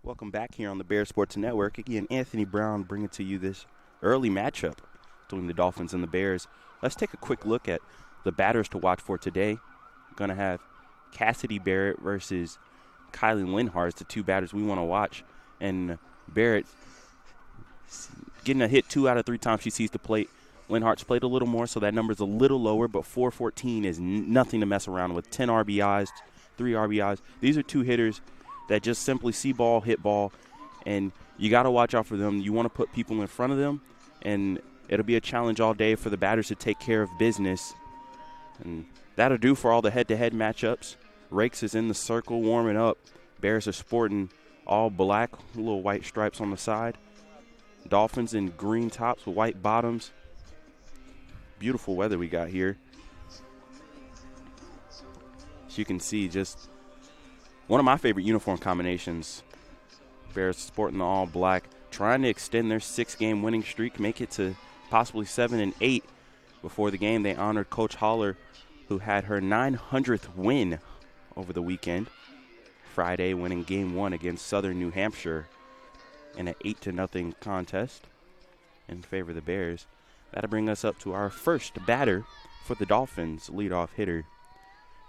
Welcome back here on the Bear Sports Network. Again, Anthony Brown bringing to you this early matchup between the Dolphins and the Bears. Let's take a quick look at the batters to watch for today. Going to have Cassidy Barrett versus Kylie Linhart, the two batters we want to watch. And Barrett getting a hit 2 out of 3 times she sees the plate. Linhart's played a little more, so that number's a little lower, but 414 is nothing to mess around with. 10 RBIs, 3 RBIs. These are two hitters that just simply see ball, hit ball, and you got to watch out for them. You want to put people in front of them, and it'll be a challenge all day for the batters to take care of business. And that'll do for all the head-to-head matchups. Rakes is in the circle warming up. Bears are sporting all black, little white stripes on the side. Dolphins in green tops with white bottoms. Beautiful weather we got here. As you can see, just one of my favorite uniform combinations. Bears sporting the all black, trying to extend their 6-game winning streak, make it to possibly 7 and 8. Before the game, they honored Coach Holler, who had her 900th win over the weekend. Friday, winning Game 1 against Southern New Hampshire in an 8-0 contest in favor of the Bears. That'll bring us up to our first batter for the Dolphins, leadoff hitter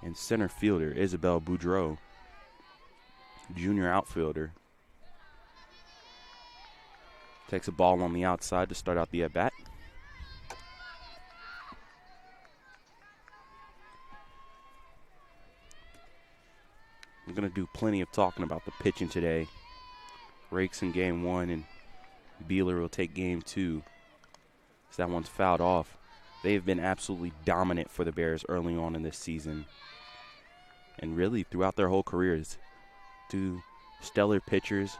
and center fielder Isabel Boudreau, junior outfielder. Takes a ball on the outside to start out the at-bat. We're going to do plenty of talking about the pitching today. Rakes in Game 1 and Beeler will take Game 2. So that one's fouled off. They've been absolutely dominant for the Bears early on in this season. And really throughout their whole careers. Two stellar pitchers,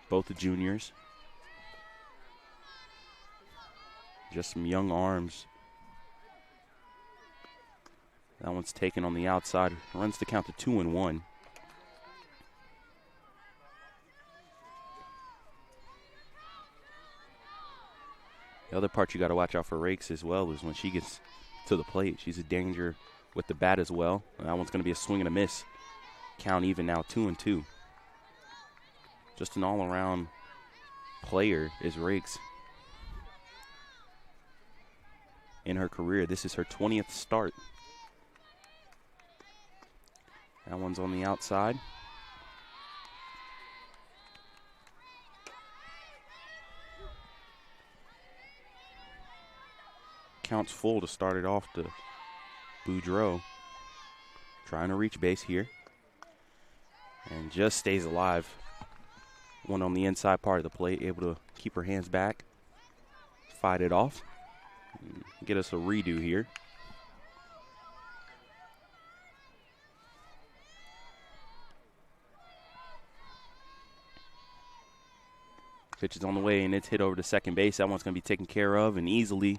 both the juniors. Just some young arms. That one's taken on the outside. Runs the count to 2-1. The other part you got to watch out for Rakes as well is when she gets to the plate. She's a danger with the bat as well. And that one's going to be a swing and a miss. Count even now, 2-2. Just an all-around player is Rakes. In her career, this is her 20th start. That one's on the outside. Counts full to start it off to Boudreau. Trying to reach base here. And just stays alive. One on the inside part of the plate, able to keep her hands back. Fight it off. Get us a redo here. Pitch is on the way, and it's hit over to second base. That one's going to be taken care of and easily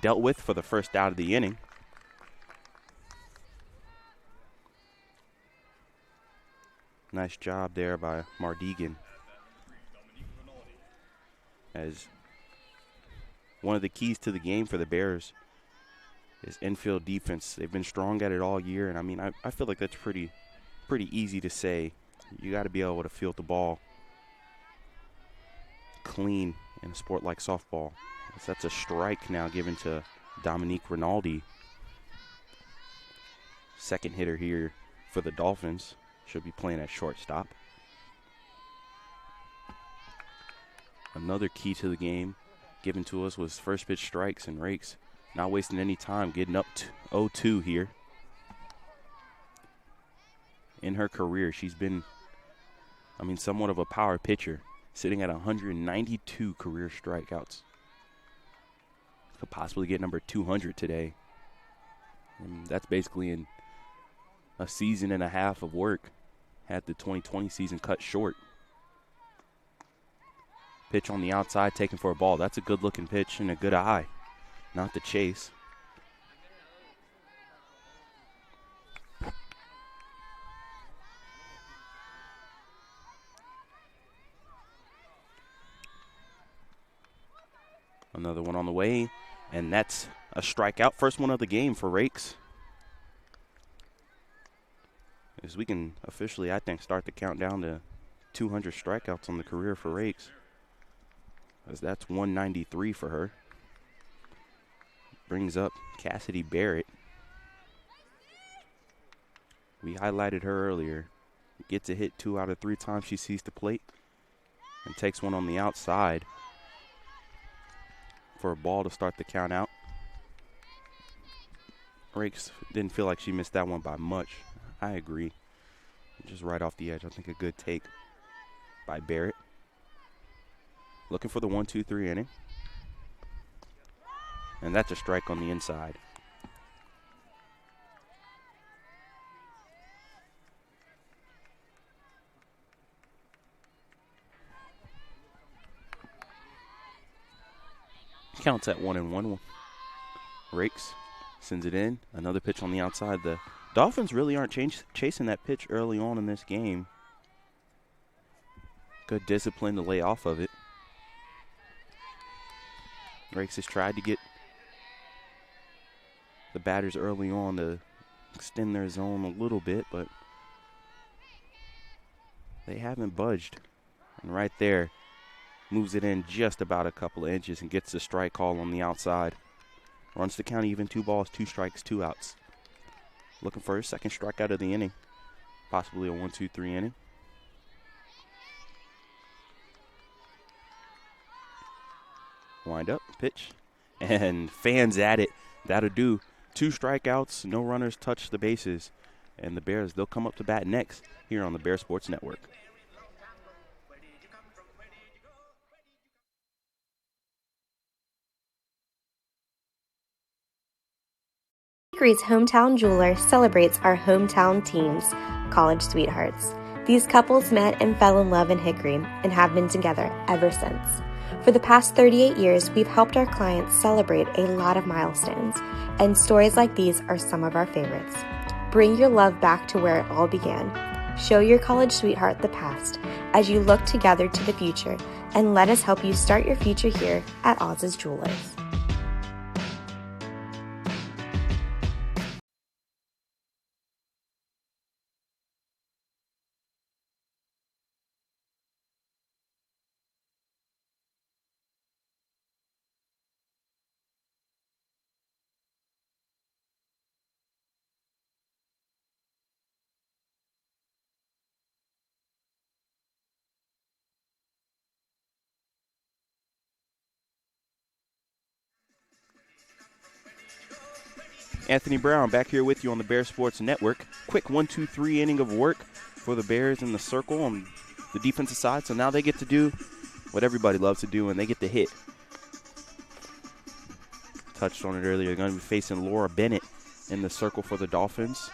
dealt with for the first out of the inning. Nice job there by Mardigan. As one of the keys to the game for the Bears is infield defense. They've been strong at it all year, and I mean, I feel like that's pretty easy to say. You got to be able to field the ball clean in a sport like softball. That's a strike now given to Dominique Rinaldi. Second hitter here for the Dolphins. Should be playing at shortstop. Another key to the game given to us was first pitch strikes, and Rakes not wasting any time, getting up to 0-2 here. In her career, she's been, somewhat of a power pitcher, sitting at 192 career strikeouts. Could possibly get number 200 today. And that's basically in a season and a half of work. Had the 2020 season cut short. Pitch on the outside, taken for a ball. That's a good-looking pitch and a good eye. Not the chase. Another one on the way, and that's a strikeout. First one of the game for Rakes. as we can officially, I think, start the countdown to 200 strikeouts on the career for Rakes, as that's 193 for her. Brings up Cassidy Barrett. We highlighted her earlier. Gets a hit 2 out of 3 times she sees the plate and takes one on the outside for a ball to start the count out. Rakes didn't feel like she missed that one by much. I agree. Just right off the edge. I think a good take by Barrett. Looking for the 1-2-3 inning. And that's a strike on the inside. Counts at 1-1. Rakes sends it in. Another pitch on the outside. The Dolphins really aren't chasing that pitch early on in this game. Good discipline to lay off of it. Rakes has tried to get the batters early on to extend their zone a little bit, but they haven't budged. And right there, moves it in just about a couple of inches and gets the strike call on the outside. Runs the count even, 2 balls, 2 strikes, 2 outs. Looking for his second strikeout of the inning, possibly a 1-2-3 inning. Wind up, pitch, and fans at it. That'll do. 2 strikeouts, no runners touch the bases. And the Bears, they'll come up to bat next here on the Bear Sports Network. Hickory's hometown jeweler celebrates our hometown teams, college sweethearts. These couples met and fell in love in Hickory and have been together ever since. For the past 38 years, we've helped our clients celebrate a lot of milestones, and stories like these are some of our favorites. Bring your love back to where it all began. Show your college sweetheart the past as you look together to the future, and let us help you start your future here at Oz's Jewelers. Anthony Brown back here with you on the Bear Sports Network. Quick 1-2-3 inning of work for the Bears in the circle on the defensive side. So now they get to do what everybody loves to do, and they get to hit. Touched on it earlier. They're going to be facing Laura Bennett in the circle for the Dolphins.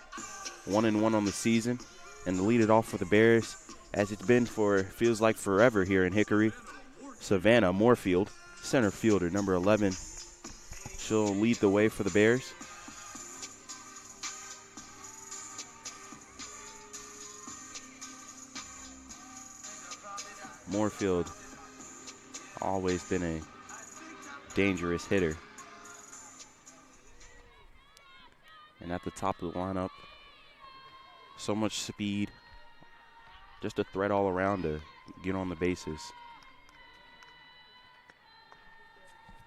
1-1 on the season. And to lead it off for the Bears, as it's been for, feels like forever here in Hickory, Savannah Moorfield, center fielder, number 11. She'll lead the way for the Bears. Moorfield, always been a dangerous hitter. And at the top of the lineup, so much speed, just a threat all around to get on the bases.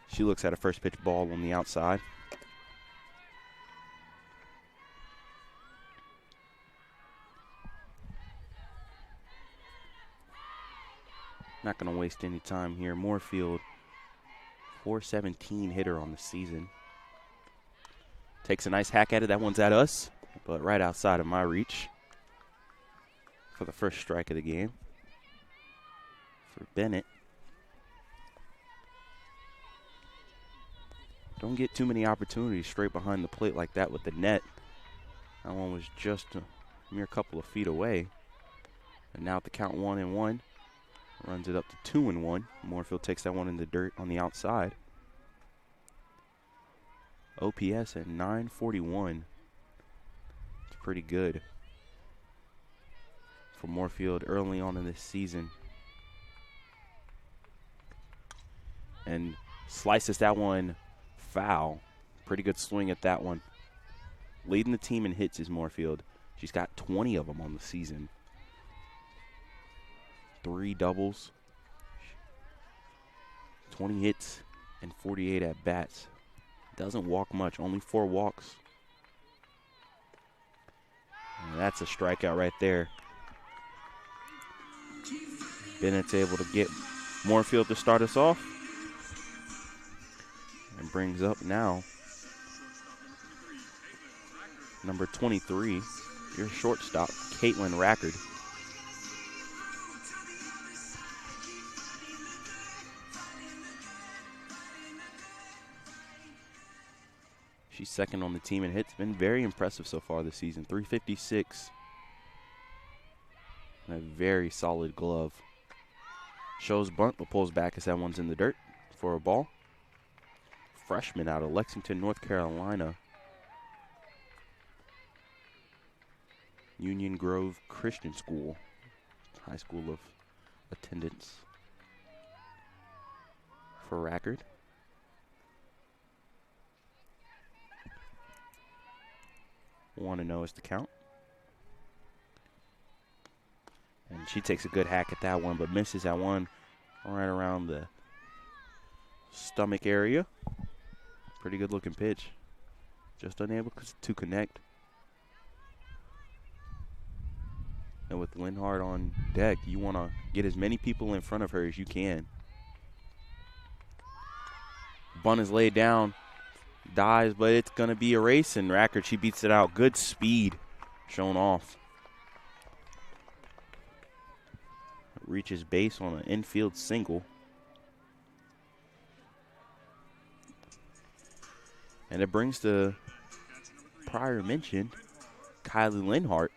She looks at a first pitch ball on the outside. Not going to waste any time here. Moorfield, .417 hitter on the season. Takes a nice hack at it. That one's at us, but right outside of my reach for the first strike of the game for Bennett. Don't get too many opportunities straight behind the plate like that with the net. That one was just a mere couple of feet away. And now at the count 1-1. Runs it up to 2-1. Moorfield takes that one in the dirt on the outside. OPS at 941. It's pretty good for Moorfield early on in this season. And slices that one foul. Pretty good swing at that one. Leading the team in hits is Moorfield. She's got 20 of them on the season. 3 doubles, 20 hits, and 48 at-bats. Doesn't walk much, only 4 walks. And that's a strikeout right there. Bennett's able to get Moorfield to start us off. And brings up now number 23, your shortstop, Caitlin Rackard. She's second on the team in hits. Been very impressive so far this season. 356. And a very solid glove. Shows bunt, but pulls back as that one's in the dirt for a ball. Freshman out of Lexington, North Carolina. Union Grove Christian School. High school of attendance for Rackard. Want to know is the count. And she takes a good hack at that one, but misses that one right around the stomach area. Pretty good looking pitch. Just unable to connect. And with Lenoir on deck, you want to get as many people in front of her as you can. Bunt is laid down. Dives, but it's going to be a race, and Rackard, she beats it out. Good speed shown off. Reaches base on an infield single. And it brings the prior mentioned Kylie Linhart.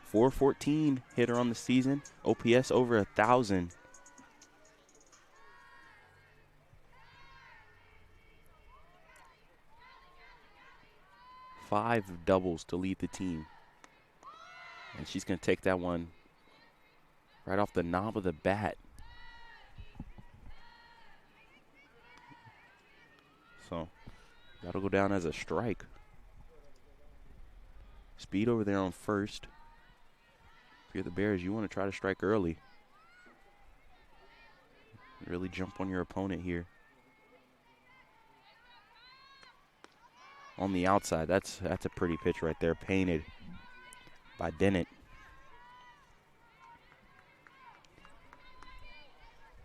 414 hitter on the season. OPS over 1,000. Five doubles to lead the team. And she's going to take that one right off the knob of the bat. So that'll go down as a strike. Speed over there on first. If you're the Bears, you want to try to strike early. Really jump on your opponent here. On the outside, that's a pretty pitch right there, painted by Dennett.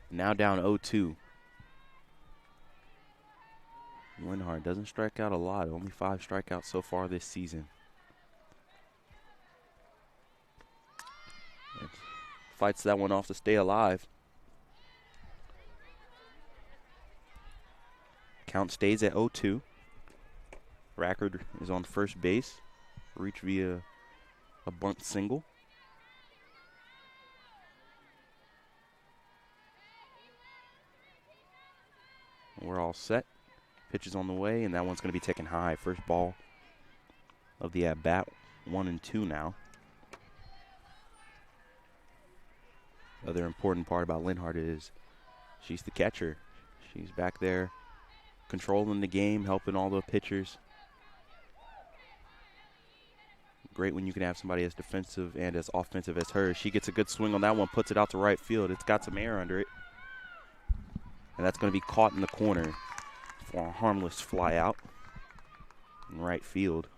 Now down 0-2. Linhart doesn't strike out a lot, only 5 strikeouts so far this season. And fights that one off to stay alive. Count stays at 0-2. Rackard is on first base. Reach via a bunt single. We're all set. Pitch is on the way, and that one's going to be taken high. First ball of the at-bat, 1-2 now. Other important part about Linhart is she's the catcher. She's back there controlling the game, helping all the pitchers. Great when you can have somebody as defensive and as offensive as her. She gets a good swing on that one, puts it out to right field. It's got some air under it. And that's going to be caught in the corner for a harmless fly out in right field.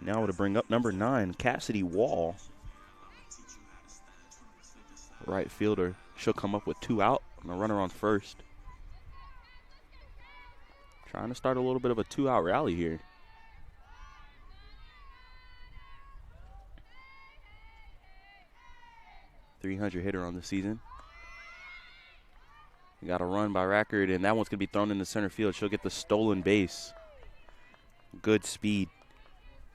Now to bring up number 9, Cassidy Wall. Right fielder. She'll come up with 2 out and a runner on first. Trying to start a little bit of a 2-out rally here. .300 hitter on the season. We got a run by Rackard, and that one's going to be thrown into center field. She'll get the stolen base. Good speed.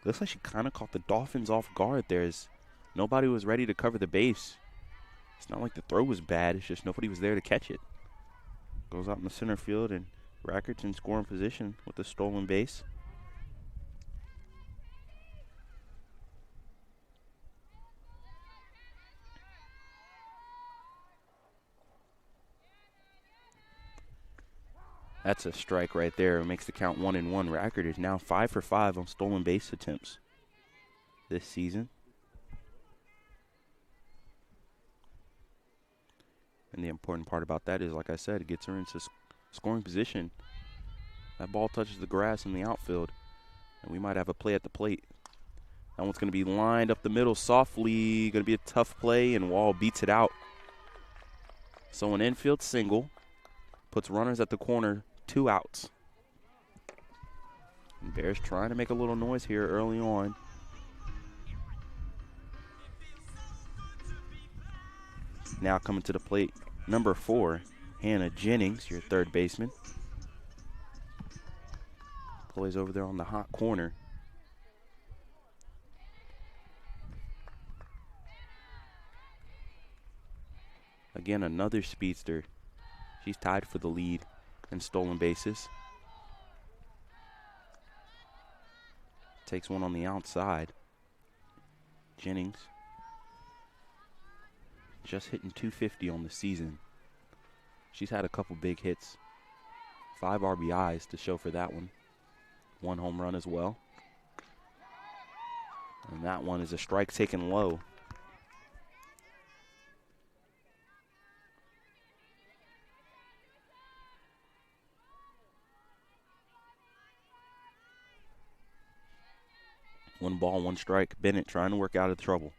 Looks like she kind of caught the Dolphins off guard there as nobody was ready to cover the base. It's not like the throw was bad. It's just nobody was there to catch it. Goes out in the center field, and Rackard's in scoring position with the stolen base. That's a strike right there. It makes the count 1-1. Record is now 5 for 5 on stolen base attempts this season. And the important part about that is, like I said, it gets her into scoring position. That ball touches the grass in the outfield, and we might have a play at the plate. That one's going to be lined up the middle softly. Going to be a tough play, and Wall beats it out. So an infield single puts runners at the corner, 2 outs. And Bears trying to make a little noise here early on. Now coming to the plate, number 4, Hannah Jennings, your third baseman. Plays over there on the hot corner. Again, another speedster. She's tied for the lead in stolen bases. Takes one on the outside. Jennings just hitting .250 on the season. She's had a couple big hits. 5 RBIs to show for that one. 1 home run as well. And that one is a strike taken low. One ball, 1 strike. Bennett trying to work out of trouble.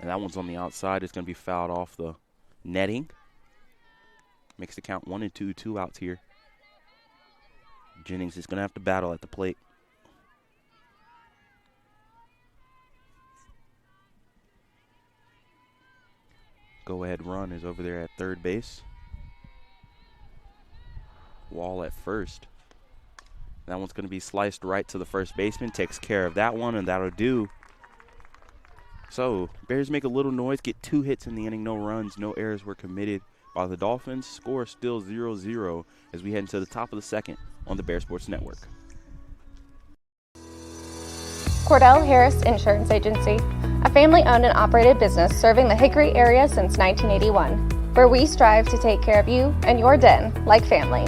And that one's on the outside. It's going to be fouled off the netting. Makes the count 1-2, 2 outs here. Jennings is going to have to battle at the plate. Go-ahead run is over there at third base. Wall at first. That one's going to be sliced right to the first baseman. Takes care of that one, and that'll do. So, Bears make a little noise, get 2 hits in the inning, no runs, no errors were committed by the Dolphins. Score still 0-0 as we head into the top of the second on the Bear Sports Network. Cordell Harris Insurance Agency, a family-owned and operated business serving the Hickory area since 1981, where we strive to take care of you and your den like family.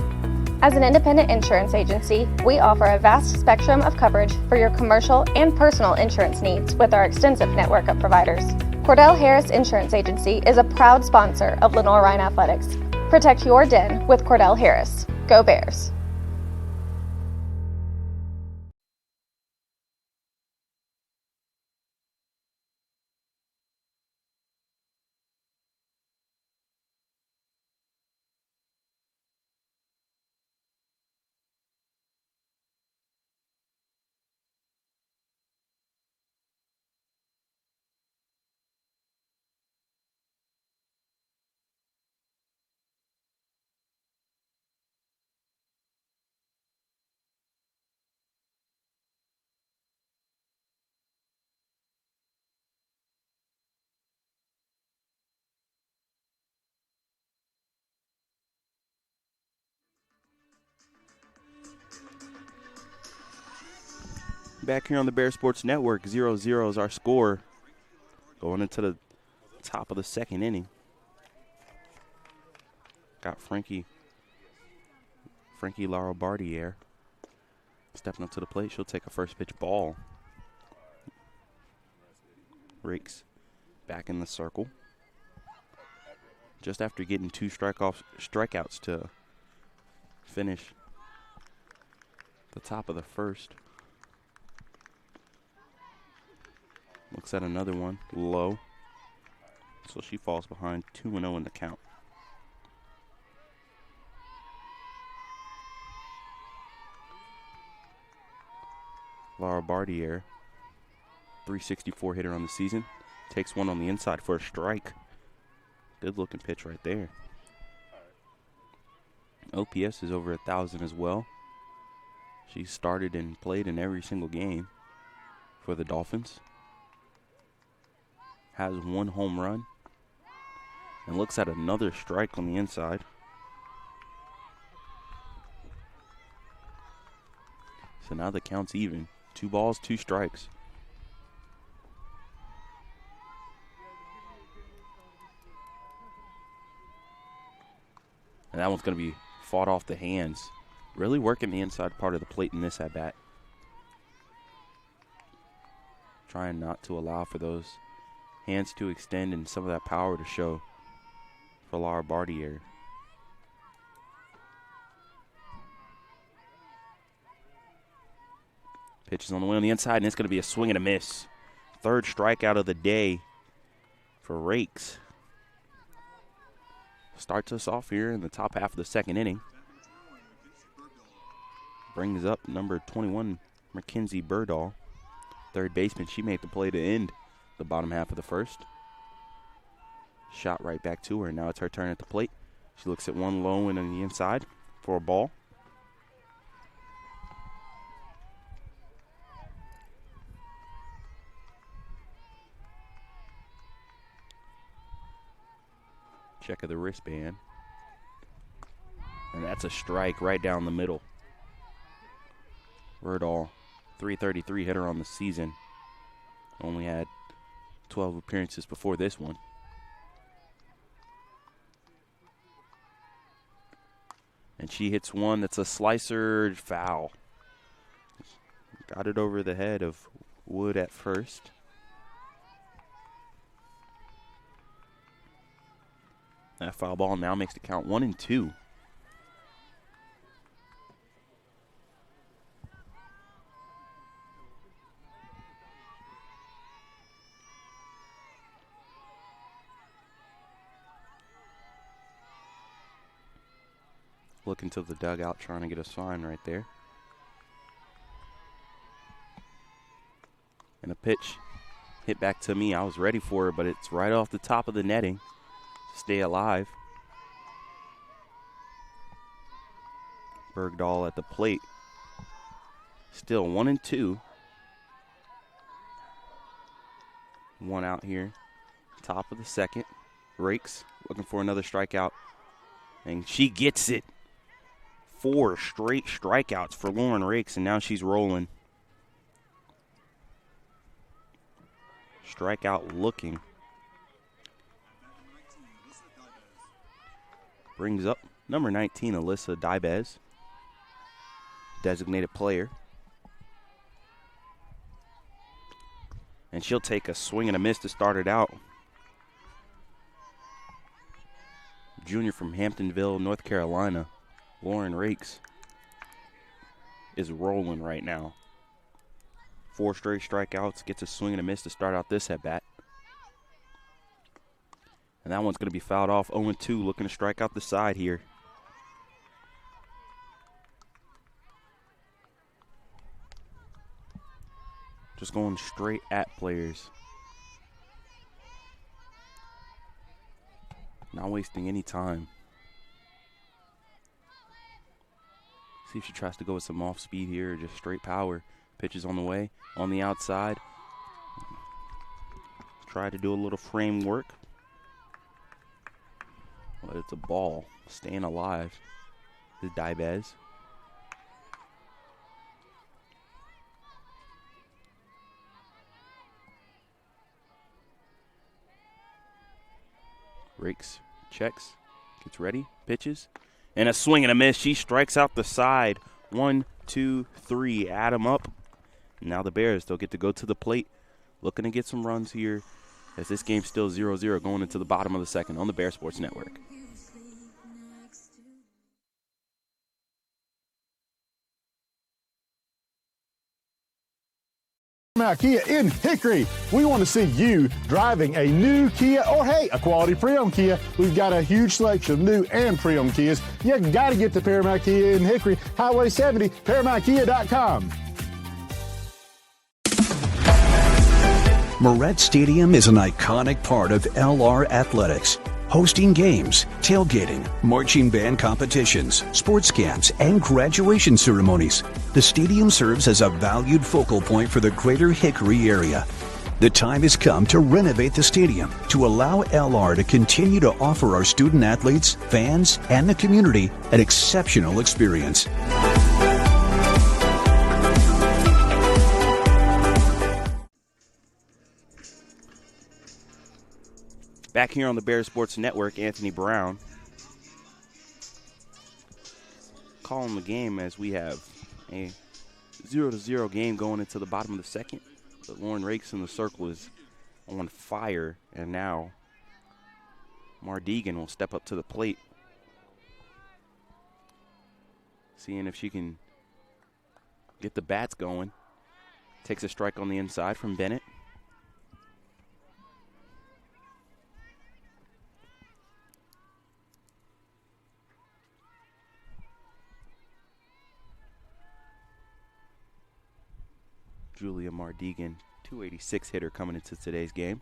As an independent insurance agency, we offer a vast spectrum of coverage for your commercial and personal insurance needs with our extensive network of providers. Cordell Harris Insurance Agency is a proud sponsor of Lenoir-Rhyne Athletics. Protect your den with Cordell Harris. Go Bears! Back here on the Bear Sports Network, 0-0 is our score going into the top of the second inning. Got Frankie Laura Bardier stepping up to the plate. She'll take a first pitch ball. Rakes back in the circle. Just after getting 2 strikeouts to finish the top of the first. Looks at another one, low. So she falls behind, 2-0 in the count. Laura Bardier, 364 hitter on the season. Takes one on the inside for a strike. Good looking pitch right there. OPS is over 1,000 as well. She started and played in every single game for the Dolphins. Has 1 home run. And looks at another strike on the inside. So now the count's even. 2 balls, 2 strikes. And that one's going to be fought off the hands. Really working the inside part of the plate in this at-bat. Trying not to allow for those hands to extend and some of that power to show for Laura Bartier. Pitches on the way on the inside, and it's going to be a swing and a miss. Third strikeout of the day for Rakes. Starts us off here in the top half of the second inning. Brings up number 21, Mackenzie Burdahl. Third baseman, she made the play to end the bottom half of the first. Shot right back to her. Now it's her turn at the plate. She looks at one low and on the inside for a ball. Check of the wristband. And that's a strike right down the middle. Burdahl, 333 hitter on the season. Only had 12 appearances before this one. And she hits one that's a slicer foul. Got it over the head of Wood at first. That foul ball now makes the count 1-2. Looking to the dugout, trying to get a sign right there. And a pitch hit back to me. I was ready for it, but it's right off the top of the netting. Stay alive. Bergdahl at the plate. Still 1-2. One out here. Top of the second. Rakes looking for another strikeout. And she gets it. 4 straight strikeouts for Lauren Rakes, and now she's rolling. Strikeout looking. Brings up number 19, Alyssa Dibez, designated player. And she'll take a swing and a miss to start it out. Junior from Hamptonville, North Carolina, Lauren Rakes, is rolling right now. 4 straight strikeouts, gets a swing and a miss to start out this at-bat. And that one's going to be fouled off. 0-2, looking to strike out the side here. Just going straight at players. Not wasting any time. See if she tries to go with some off speed here or just straight power. Pitches on the way, on the outside. Try to do a little frame work. But it's a ball. Staying alive is Dibez. Rakes, checks, gets ready, pitches, and a swing and a miss. She strikes out the side. 1, 2, 3, add them up. Now the Bears, they'll get to go to the plate, looking to get some runs here as this game's still 0-0 going into the bottom of the second on the Bear Sports Network. Kia in Hickory. We want to see you driving a new Kia or, hey, a quality pre-owned Kia. We've got a huge selection of new and pre-owned Kias. You got to get to Paramount Kia in Hickory, Highway 70, ParamountKia.com. Moret Stadium is an iconic part of LR Athletics, hosting games, tailgating, marching band competitions, sports camps, and graduation ceremonies. The stadium serves as a valued focal point for the greater Hickory area. The time has come to renovate the stadium to allow LR to continue to offer our student athletes, fans, and the community an exceptional experience. Back here on the Bear Sports Network, Anthony Brown. calling the game as we have a 0-0 game going into the bottom of the second. But Lauren Rakes in the circle is on fire, and now Mardegan will step up to the plate, seeing if she can get the bats going. Takes a strike on the inside from Bennett. Julia Mardegan, 286 hitter coming into today's game.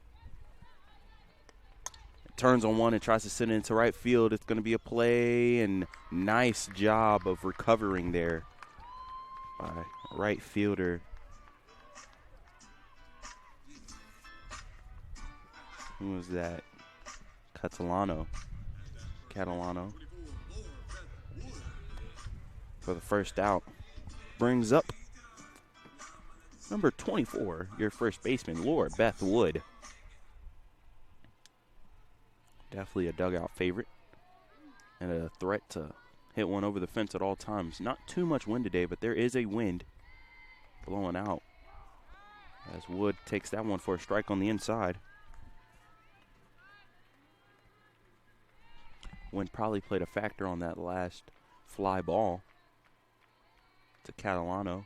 Turns on one and tries to send it into right field. It's going to be a play, and nice job of recovering there by right fielder. Who was that? Catalano for the first out. Brings up number 24, your first baseman, Laura Beth Wood. Definitely a dugout favorite and a threat to hit one over the fence at all times. Not too much wind today, but there is a wind blowing out as Wood takes that one for a strike on the inside. Wind probably played a factor on that last fly ball to Catalano.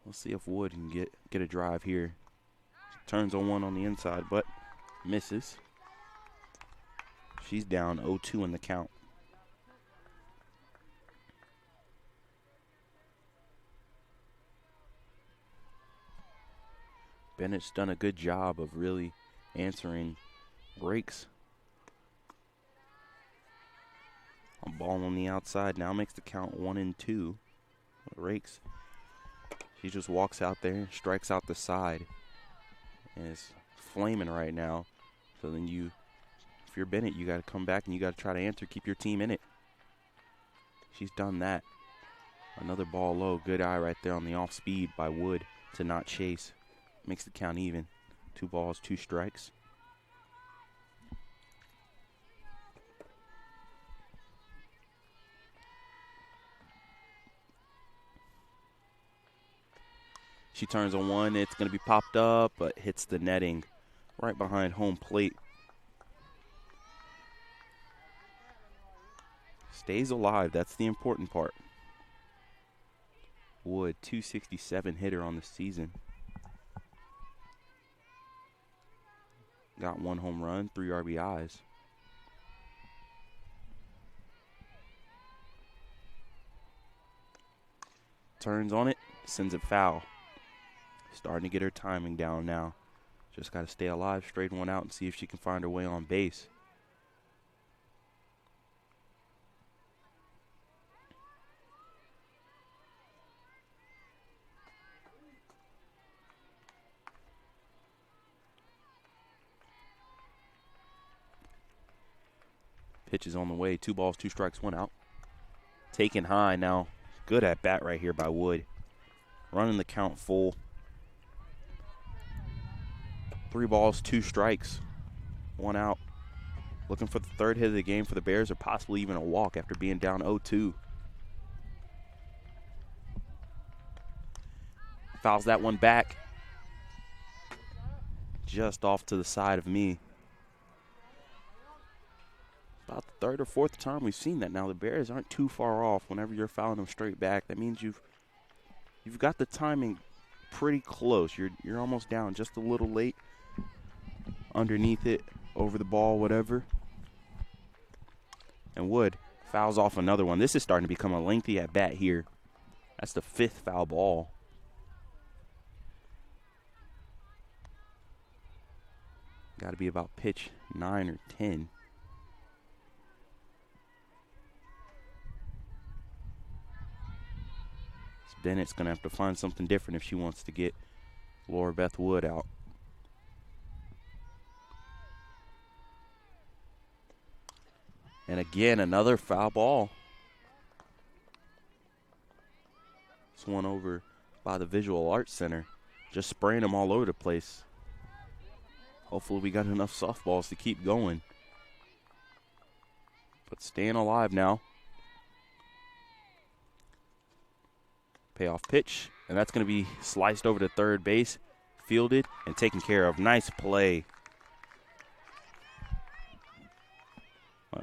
We'll see if Wood can get a drive here. Turns on one on the inside, but misses. She's down 0-2 in the count. Bennett's done a good job of really answering breaks. A ball on the outside now makes the count 1-2. Rakes, she just walks out there, strikes out the side, and is flaming right now. So then if you're Bennett, you got to come back and you got to try to answer, keep your team in it. She's done that. Another ball low, good eye right there on the off speed by Wood to not chase. Makes the count even. 2 balls, 2 strikes. She turns on one. It's going to be popped up, but hits the netting right behind home plate. Stays alive. That's the important part. Wood, 267 hitter on the season. Got 1 home run, 3 RBIs. Turns on it, sends it foul. Starting to get her timing down now. Just got to stay alive, straighten one out, and see if she can find her way on base. Pitch is on the way. 2 balls, 2 strikes, 1 out. Taken high now. Good at bat right here by Wood. Running the count full. 3 balls, 2 strikes, 1 out. Looking for the 3rd hit of the game for the Bears, or possibly even a walk after being down 0-2. Fouls that one back. Just off to the side of me. About the 3rd or 4th time we've seen that now. The Bears aren't too far off whenever you're fouling them straight back. That means you've got the timing pretty close. You're almost down just a little late. Underneath it, over the ball, whatever. And Wood fouls off another one. This is starting to become a lengthy at bat here. That's the 5th foul ball. Got to be about pitch 9 or 10. Bennett's going to have to find something different if she wants to get Laura Beth Wood out. And again, another foul ball. This one over by the Visual Arts Center. Just spraying them all over the place. Hopefully we got enough softballs to keep going. but staying alive now. Payoff pitch, and that's going to be sliced over to third base, fielded, and taken care of. Nice play.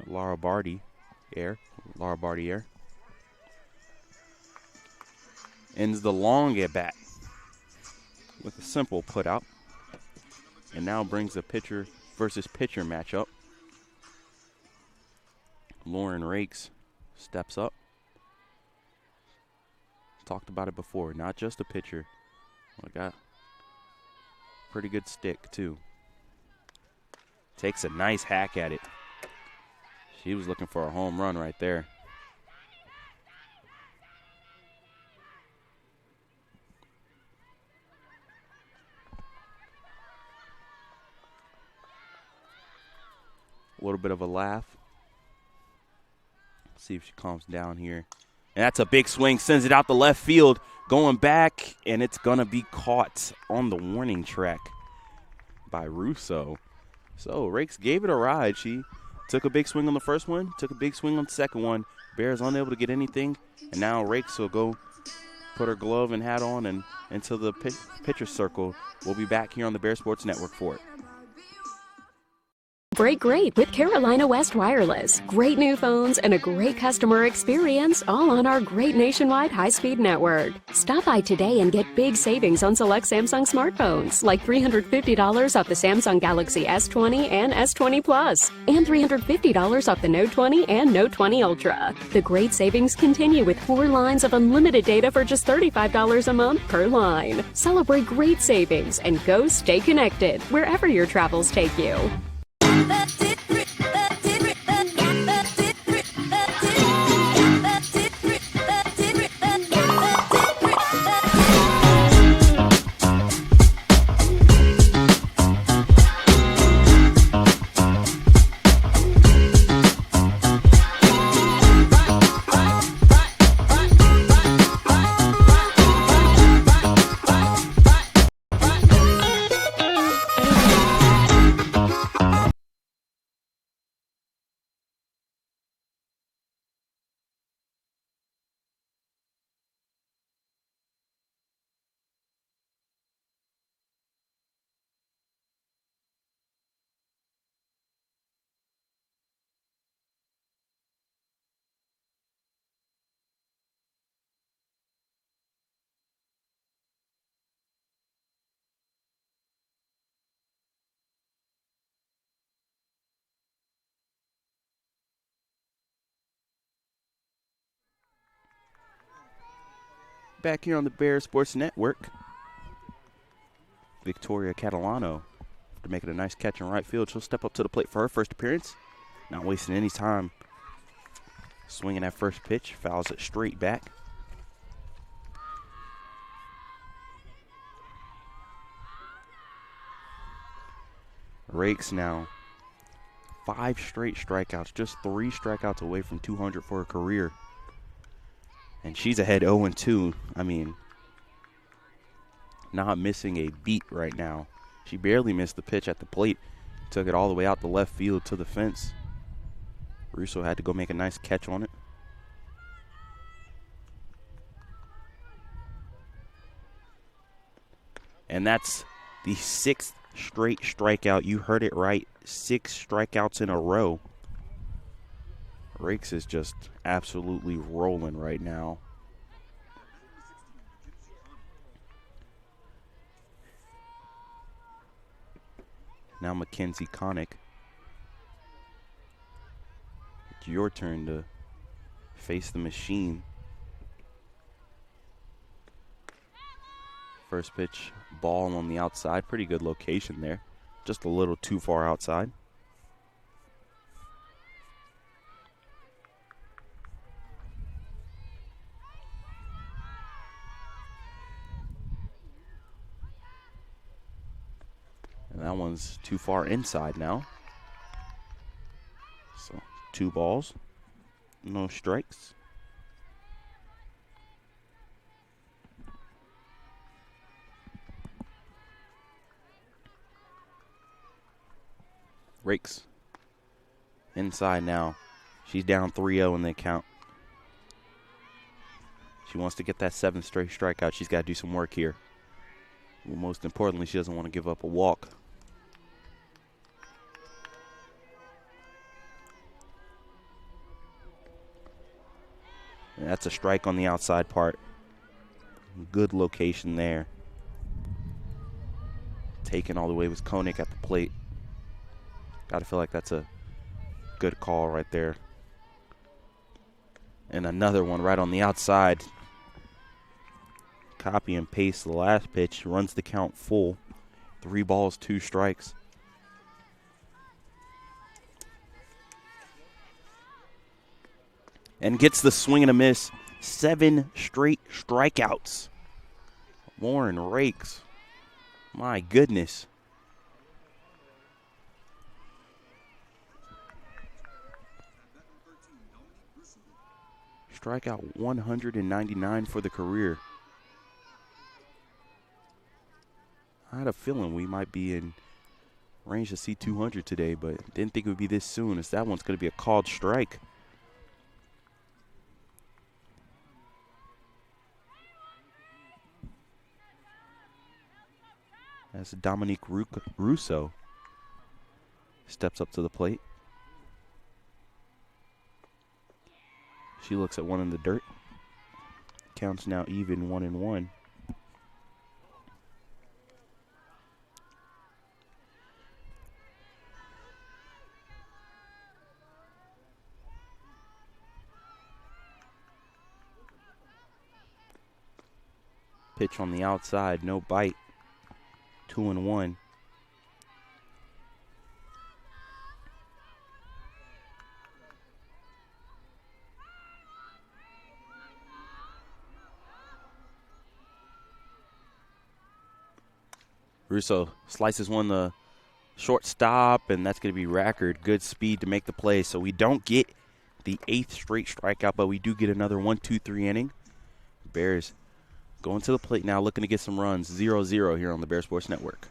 Laura Barty air. Ends the long at bat with a simple put out. And now brings the pitcher versus pitcher matchup. Lauren Rakes steps up. Talked about it before, not just a pitcher. I got pretty good stick too. Takes a nice hack at it. She was looking for a home run right there. A little bit of a laugh. See if she calms down here. And that's a big swing, sends it out the left field, going back, and it's going to be caught on the warning track by Russo. So Rakes gave it a ride. She took a big swing on the first one, took a big swing on the second one. Bears unable to get anything, and now Rakes will go put her glove and hat on and into the pitcher circle. We'll be back here on the Bear Sports Network for it. Break great with Carolina West Wireless. Great new phones and a great customer experience, all on our great nationwide high-speed network. Stop by today and get big savings on select Samsung smartphones, like $350 off the Samsung Galaxy S20 and S20 Plus, and $350 off the Note 20 and Note 20 Ultra. The great savings continue with 4 lines of unlimited data for just $35 a month per line. Celebrate great savings and go stay connected wherever your travels take you. Back here on the Bear Sports Network, Victoria Catalano, after making a nice catch in right field, she'll step up to the plate for her first appearance. Not wasting any time. Swinging that first pitch, fouls it straight back. Rakes now 5 straight strikeouts, just 3 strikeouts away from 200 for her career. And she's ahead 0-2. I mean, not missing a beat right now. She barely missed the pitch at the plate. Took it all the way out the left field to the fence. Russo had to go make a nice catch on it. And that's the 6th straight strikeout. You heard it right. 6 strikeouts in a row. Rakes is just absolutely rolling right now. Now Mackenzie Connick. It's your turn to face the machine. First pitch, ball on the outside. Pretty good location there. Just a little too far outside. And that one's too far inside now. So 2 balls, no strikes. Rakes inside now. She's down 3-0 in the count. She wants to get that 7th straight strikeout. She's got to do some work here. Well, most importantly, she doesn't want to give up a walk. And that's a strike on the outside part. Good location there. Taken all the way was Koenig at the plate. Got to feel like that's a good call right there. And another one right on the outside. Copy and paste the last pitch. Runs the count full. 3 balls, 2 strikes. And gets the swing and a miss. 7 straight strikeouts. Lauren rakes. My goodness. Strikeout 199 for the career. I had a feeling we might be in range to see 200 today, but didn't think it would be this soon, as that one's going to be a called strike. As Dominique Russo steps up to the plate. She looks at one in the dirt. Counts now even 1-1. Pitch on the outside, no bite. 2-1. Russo slices one the shortstop, and that's going to be Rackard. Good speed to make the play. So we don't get the 8th straight strikeout, but we do get another 1-2-3 inning. Bears going to the plate now, looking to get some runs. 0-0 here on the Bear Sports Network.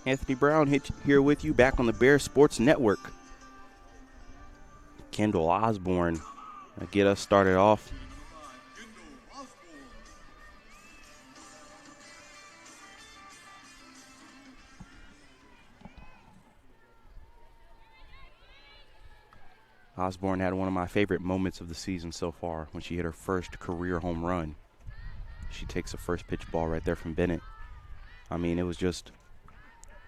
Anthony Brown here with you back on the Bear Sports Network. Kendall Osborne get us started off. Osborne had one of my favorite moments of the season so far when she hit her first career home run. She takes a first pitch ball right there from Bennett. I mean, it was just,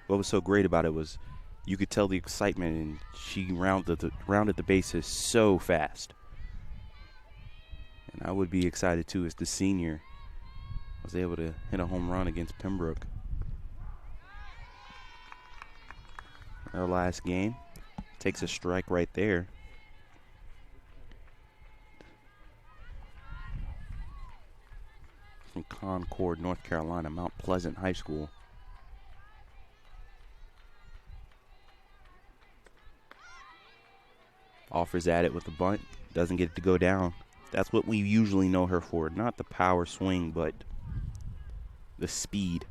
what was so great about it was you could tell the excitement, and she rounded the bases so fast. And I would be excited too as the senior was able to hit a home run against Pembroke. Her last game takes a strike right there. From Concord, North Carolina, Mount Pleasant High School. Offers at it with a bunt, doesn't get it to go down. That's what we usually know her for. Not the power swing, but the speed,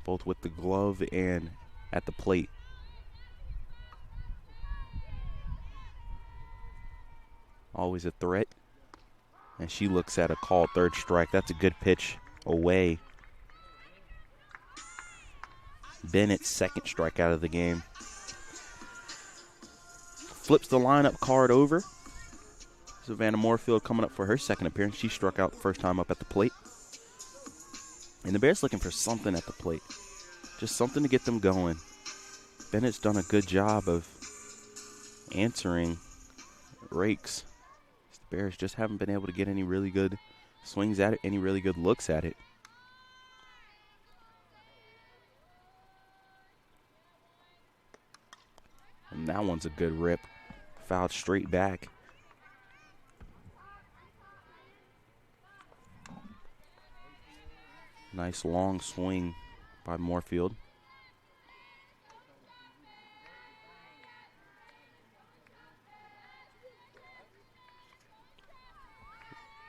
both with the glove and at the plate. Always a threat. And she looks at a called third strike. That's a good pitch away. Bennett's second strikeout of the game. flips the lineup card over. Savannah Moorfield coming up for her second appearance. She struck out the first time up at the plate. And the Bears looking for something at the plate. Just something to get them going. Bennett's done a good job of answering rakes. The Bears just haven't been able to get any really good swings at it, any really good looks at it. And that one's a good rip. Fouled straight back. Nice long swing by Moorfield.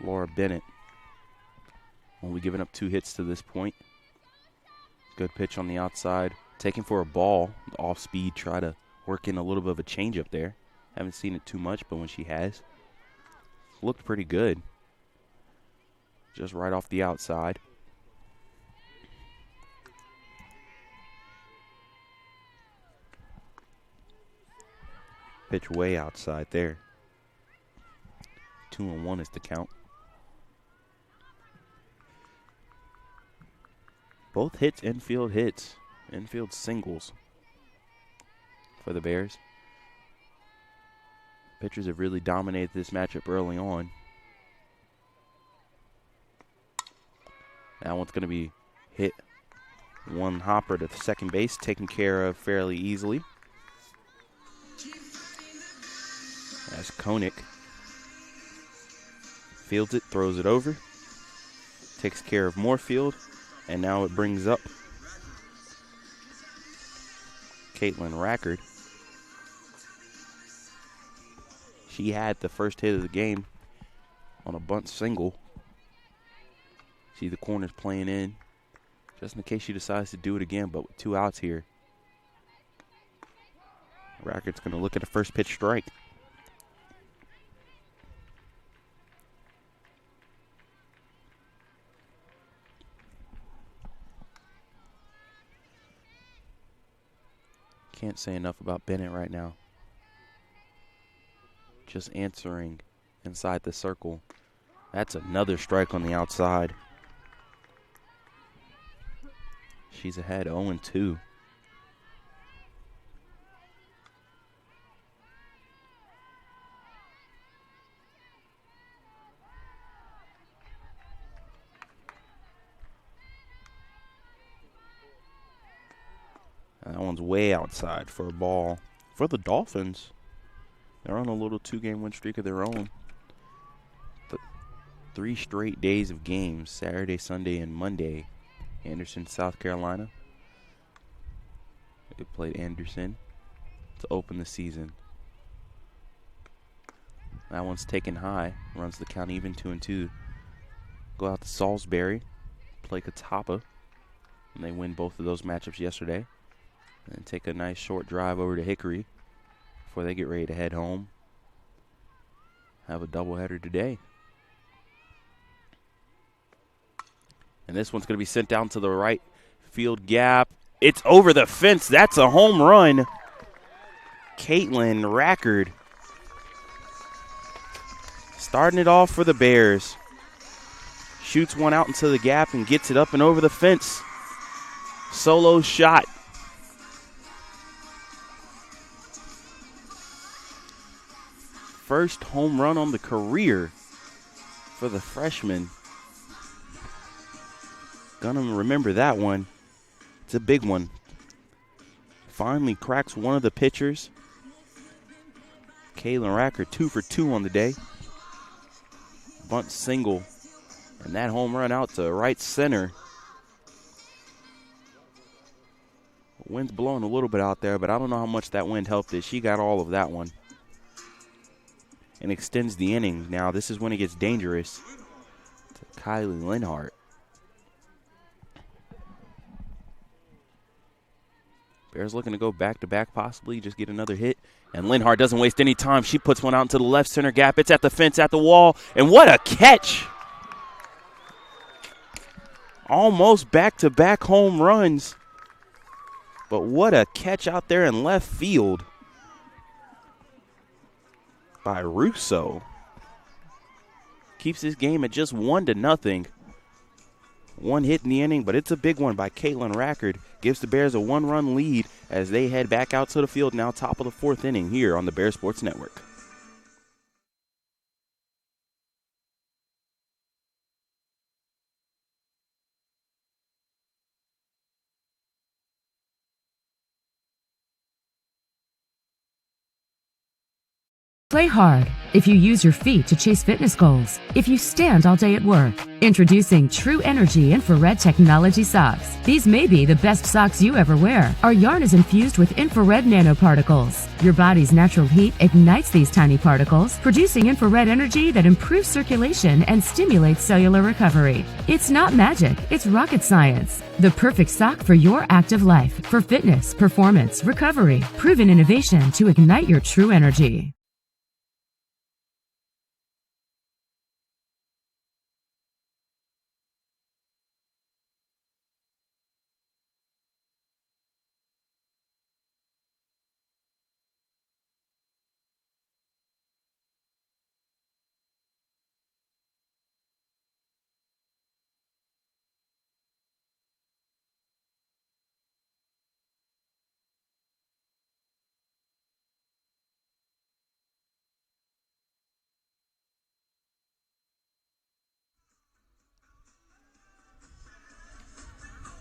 Laura Bennett only giving up 2 hits to this point. Good pitch on the outside. Taking for a ball. Off speed. Try to work in a little bit of a changeup there. Haven't seen it too much, but when she has, looked pretty good. Just right off the outside. Pitch way outside there. 2-1 is the count. Both hits, infield hits. Infield singles for the Bears. Pitchers have really dominated this matchup early on. That one's going to be hit. One hopper to second base, taken care of fairly easily. As Koenig fields it, throws it over, takes care of Moorfield, and now it brings up Caitlin Rackard. She had the first hit of the game on a bunt single. See the corners playing in, just in case she decides to do it again, but with 2 outs here. Rackard's going to look at a first pitch strike. Can't say enough about Bennett right now. Just answering inside the circle. That's another strike on the outside. She's ahead 0-2. That one's way outside for a ball. For the Dolphins, they're on a little 2-game win streak of their own. 3 straight days of games, Saturday, Sunday, and Monday. Anderson, South Carolina. They played Anderson to open the season. That one's taken high, runs the count even 2-2. Go out to Salisbury, play Catawba, and they win both of those matchups yesterday. And take a nice short drive over to Hickory before they get ready to head home. Have a doubleheader today. And this one's going to be sent down to the right field gap. It's over the fence. That's a home run. Caitlin Rackard starting it off for the Bears. Shoots one out into the gap and gets it up and over the fence. Solo shot. First home run on the career for the freshman. Gonna remember that one. It's a big one. Finally cracks one of the pitchers. Caitlin Rackard 2 for 2 on the day. Bunt single. And that home run out to right center. Wind's blowing a little bit out there, but I don't know how much that wind helped it. She got all of that one. And extends the inning. Now this is when it gets dangerous. To Kylie Lenhart. Bears looking to go back-to-back possibly, just get another hit. And Lenhart doesn't waste any time. She puts one out into the left center gap. It's at the fence, at the wall. And what a catch. Almost back-to-back home runs. But what a catch out there in left field. by Russo. Keeps this game at just 1-0. One hit in the inning, but it's a big one by Caitlin Rackard. Gives the Bears a 1-run lead as they head back out to the field now, top of the 4th inning here on the Bears Sports Network. Play hard if you use your feet to chase fitness goals, if you stand all day at work. Introducing True Energy Infrared Technology Socks. These may be the best socks you ever wear. Our yarn is infused with infrared nanoparticles. Your body's natural heat ignites these tiny particles, producing infrared energy that improves circulation and stimulates cellular recovery. It's not magic, it's rocket science. The perfect sock for your active life, for fitness, performance, recovery. Proven innovation to ignite your true energy.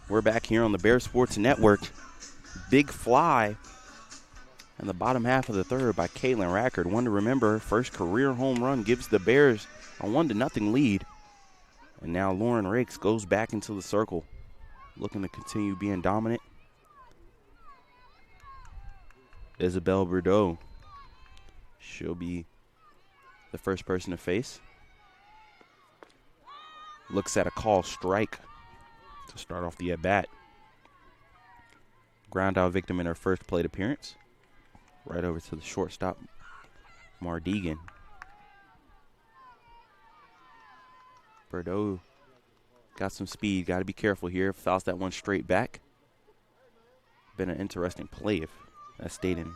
We're back here on the Bears Sports Network. Big fly in the bottom half of the third by Caitlin Rackard. One to remember, first career home run gives the Bears a 1-0 lead. And now Lauren Rakes goes back into the circle, looking to continue being dominant. Isabel Bordeaux, she'll be the first person to face. Looks at a call strike to start off the at-bat. Ground out victim in her first plate appearance. Right over to the shortstop, Mardegan. Bordeaux got some speed. Got to be careful here. Fouls that one straight back. Been an interesting play if that stayed in.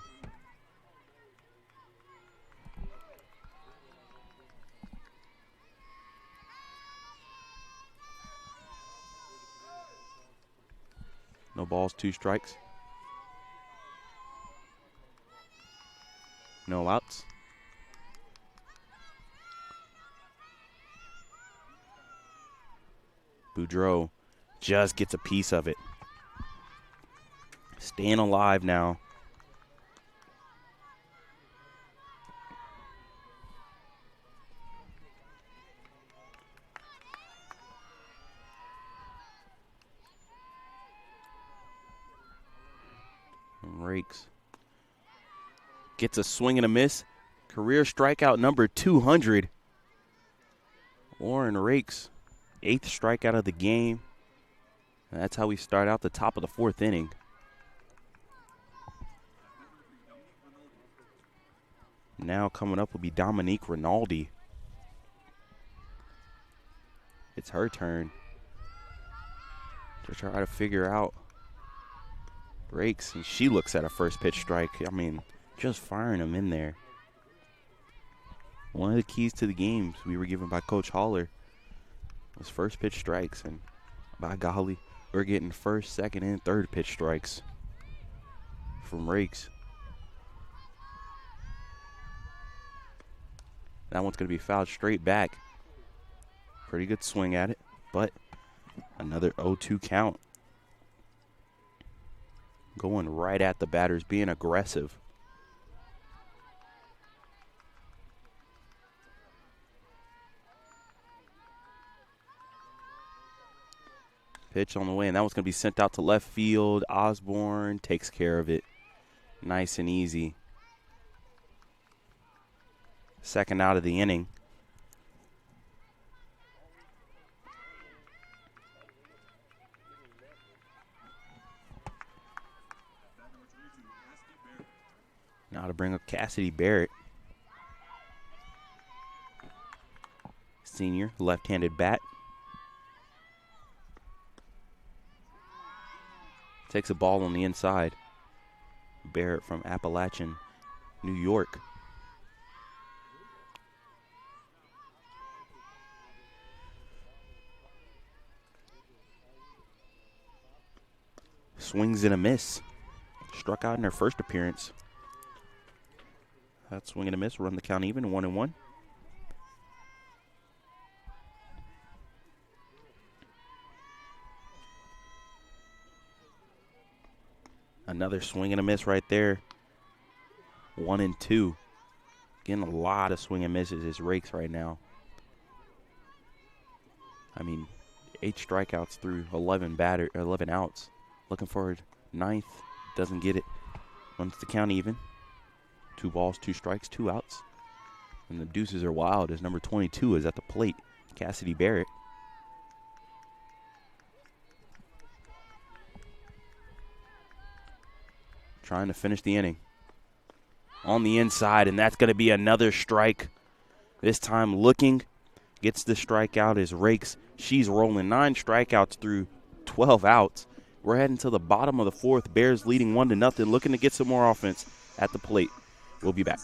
No balls, 2 strikes. No outs. Boudreau just gets a piece of it. Staying alive now. Rakes gets a swing and a miss. Career strikeout number 200. Lauren Rakes, 8th strikeout of the game. And that's how we start out the top of the 4th inning. Now coming up will be Dominique Rinaldi. It's her turn to try to figure out Rakes, and she looks at a first pitch strike. I mean, just firing them in there. One of the keys to the games we were given by Coach Haller was first pitch strikes, and by golly, we're getting first, second, and third pitch strikes from Rakes. That one's going to be fouled straight back. Pretty good swing at it, but another 0-2 count. Going right at the batters, being aggressive. Pitch on the way, and that one's going to be sent out to left field. Osborne takes care of it. Nice and easy. Second out of the inning. Now to bring up Cassidy Barrett. Senior, left-handed bat. Takes a ball on the inside. Barrett from Appalachian, New York. swings and a miss. Struck out in her first appearance. That swing and a miss, run the count even, 1-1. Another swing and a miss right there. 1-2. Getting a lot of swing and misses as rakes right now. I mean, 8 strikeouts through 11 outs. Looking for a 9th. Doesn't get it. Runs the count even. 2 balls, 2 strikes, 2 outs. And the deuces are wild as number 22 is at the plate. Cassidy Barrett. Trying to finish the inning. On the inside, and that's going to be another strike. This time looking, gets the strikeout as rakes. She's rolling 9 strikeouts through 12 outs. We're heading to the bottom of the 4th. Bears leading 1-0, looking to get some more offense at the plate. We'll be back.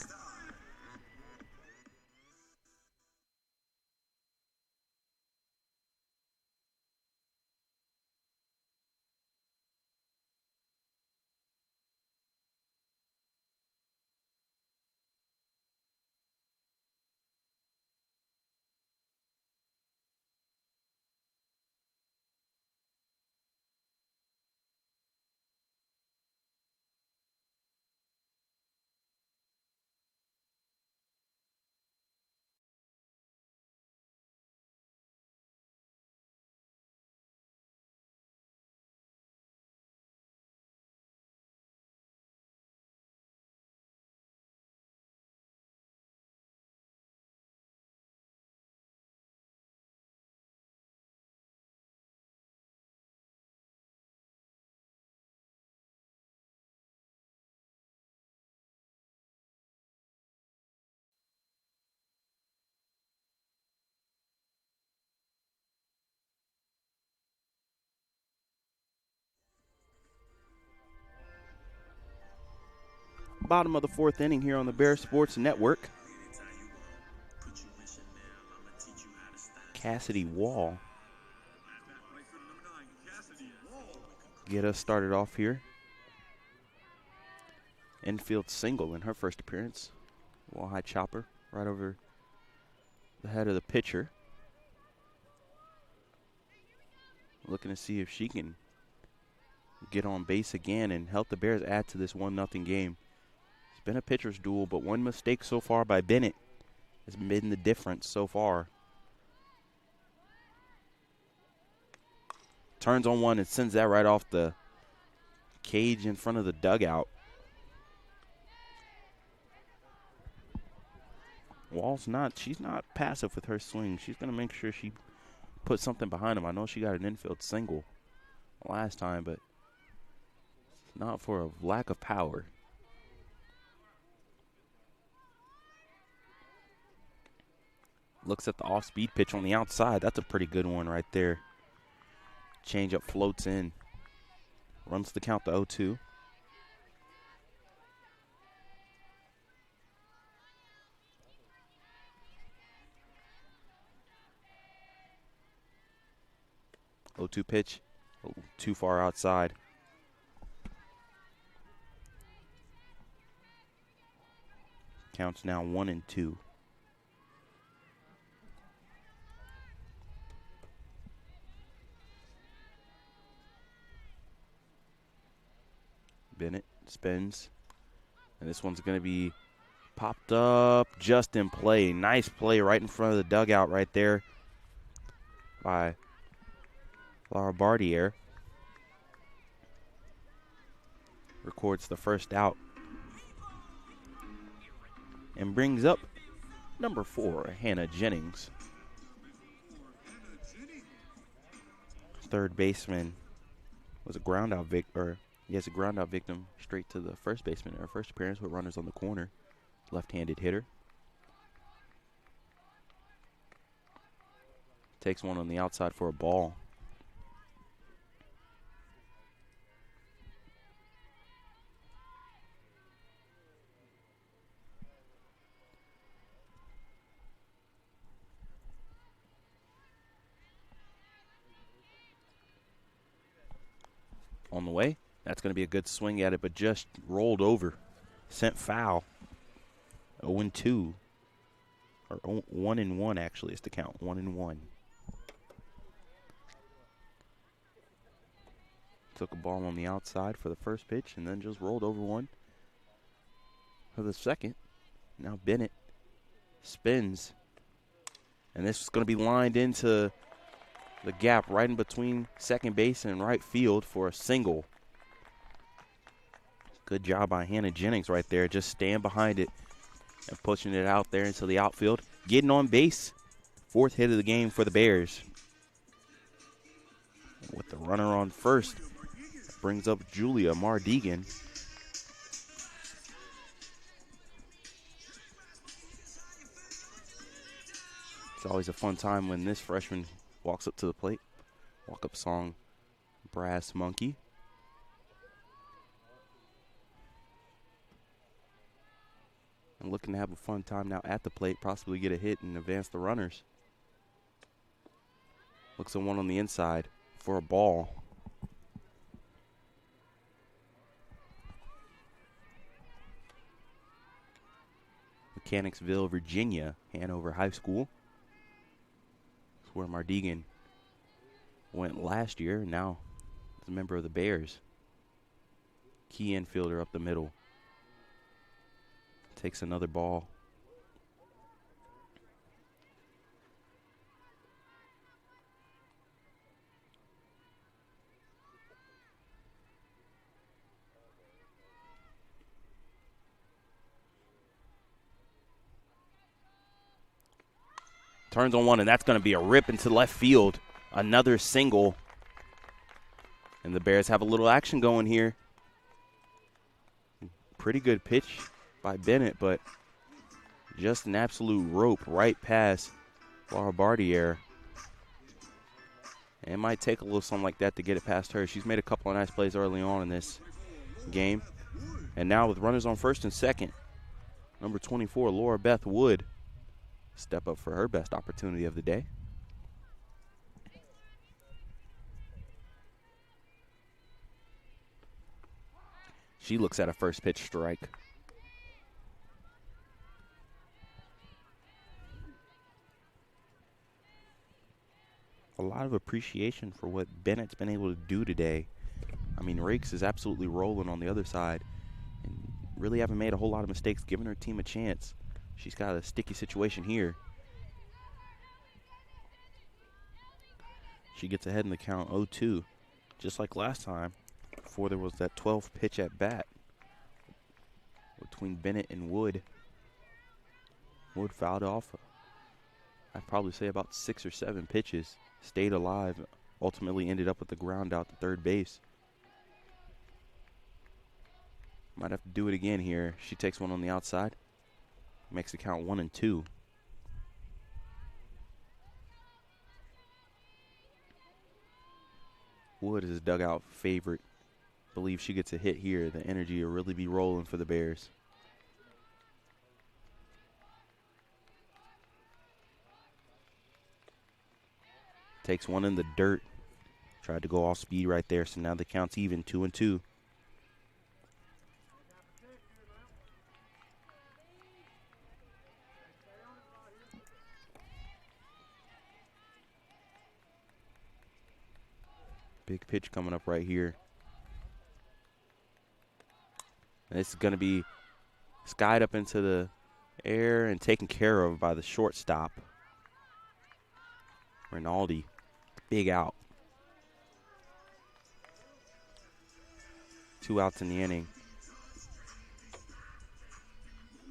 Bottom of the 4th inning here on the Bears Sports Network. Cassidy Wall get us started off here. Infield single in her first appearance. Wall high chopper right over the head of the pitcher. Looking to see if she can get on base again and help the Bears add to this 1-0 game. It's been a pitcher's duel, but one mistake so far by Bennett has been the difference so far. Turns on one and sends that right off the cage in front of the dugout. She's not passive with her swing. She's going to make sure she puts something behind him. I know she got an infield single last time, but it's not for a lack of power. Looks at the off-speed pitch on the outside. That's a pretty good one right there. Changeup floats in. Runs the count to 0-2. Pitch. Too far outside. Counts now 1-2. Bennett spins. And this one's going to be popped up just in play. Nice play right in front of the dugout right there by Laura Bardier. Records the first out. And brings up number 4, Hannah Jennings. Third baseman was a ground-out victim. He has a ground-out victim straight to the first baseman in her first appearance with runners on the corner. Left-handed hitter. Takes one on the outside for a ball. On the way, That's going to be a good swing at it, but just rolled over. Sent foul. 0-2. Or 1-1, actually, is the count. 1-1. Took a ball on the outside for the first pitch and then just rolled over one for the second. Now Bennett spins. And this is going to be lined into the gap right in between second base and right field for a single. Good job by Hannah Jennings right there. Just staying behind it and pushing it out there into the outfield. Getting on base. Fourth hit of the game for the Bears. With the runner on first, brings up Julia Mardegan. It's always a fun time when this freshman walks up to the plate. Walk-up song, Brass Monkey. And looking to have a fun time now at the plate, possibly get a hit and advance the runners. Looks at one on the inside for a ball. Mechanicsville, Virginia, Hanover High School. That's where Mardegan went last year, and now is a member of the Bears. Key infielder up the middle. Takes another ball. Turns on one, and that's going to be a rip into left field. Another single. And the Bears have a little action going here. Pretty good pitch by Bennett, but just an absolute rope right past Laura Bardier. And it might take a little something like that to get it past her. She's made a couple of nice plays early on in this game. And now with runners on first and second, number 24, Laura Beth Wood, step up for her best opportunity of the day. She looks at a first pitch strike. A lot of appreciation for what Bennett's been able to do today. I mean, Rakes is absolutely rolling on the other side and really haven't made a whole lot of mistakes, giving her team a chance. She's got a sticky situation here. She gets ahead in the count 0-2, just like last time, before there was that 12th pitch at bat between Bennett and Wood. Wood fouled off, I'd probably say about 6 or 7 pitches, stayed alive, ultimately ended up with the ground out to third base. Might have to do it again here. She takes one on the outside. Makes the count 1-2. Wood is a dugout favorite. Believe she gets a hit here. The energy will really be rolling for the Bears. Takes one in the dirt. Tried to go off speed right there, so now the count's even, 2-2. Big pitch coming up right here. And this is going to be skied up into the air and taken care of by the shortstop, Rinaldi. Big out. 2 outs in the inning.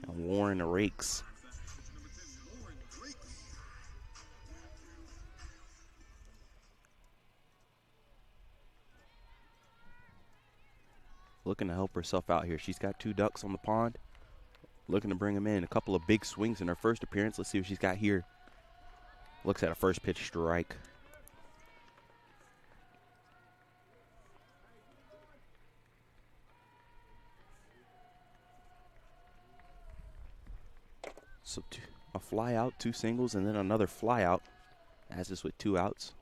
And Warren Rakes. Looking to help herself out here. She's got 2 ducks on the pond. Looking to bring them in. A couple of big swings in her first appearance. Let's see what she's got here. Looks at a first pitch strike. So a fly out, 2 singles, and then another fly out. As is with 2 outs.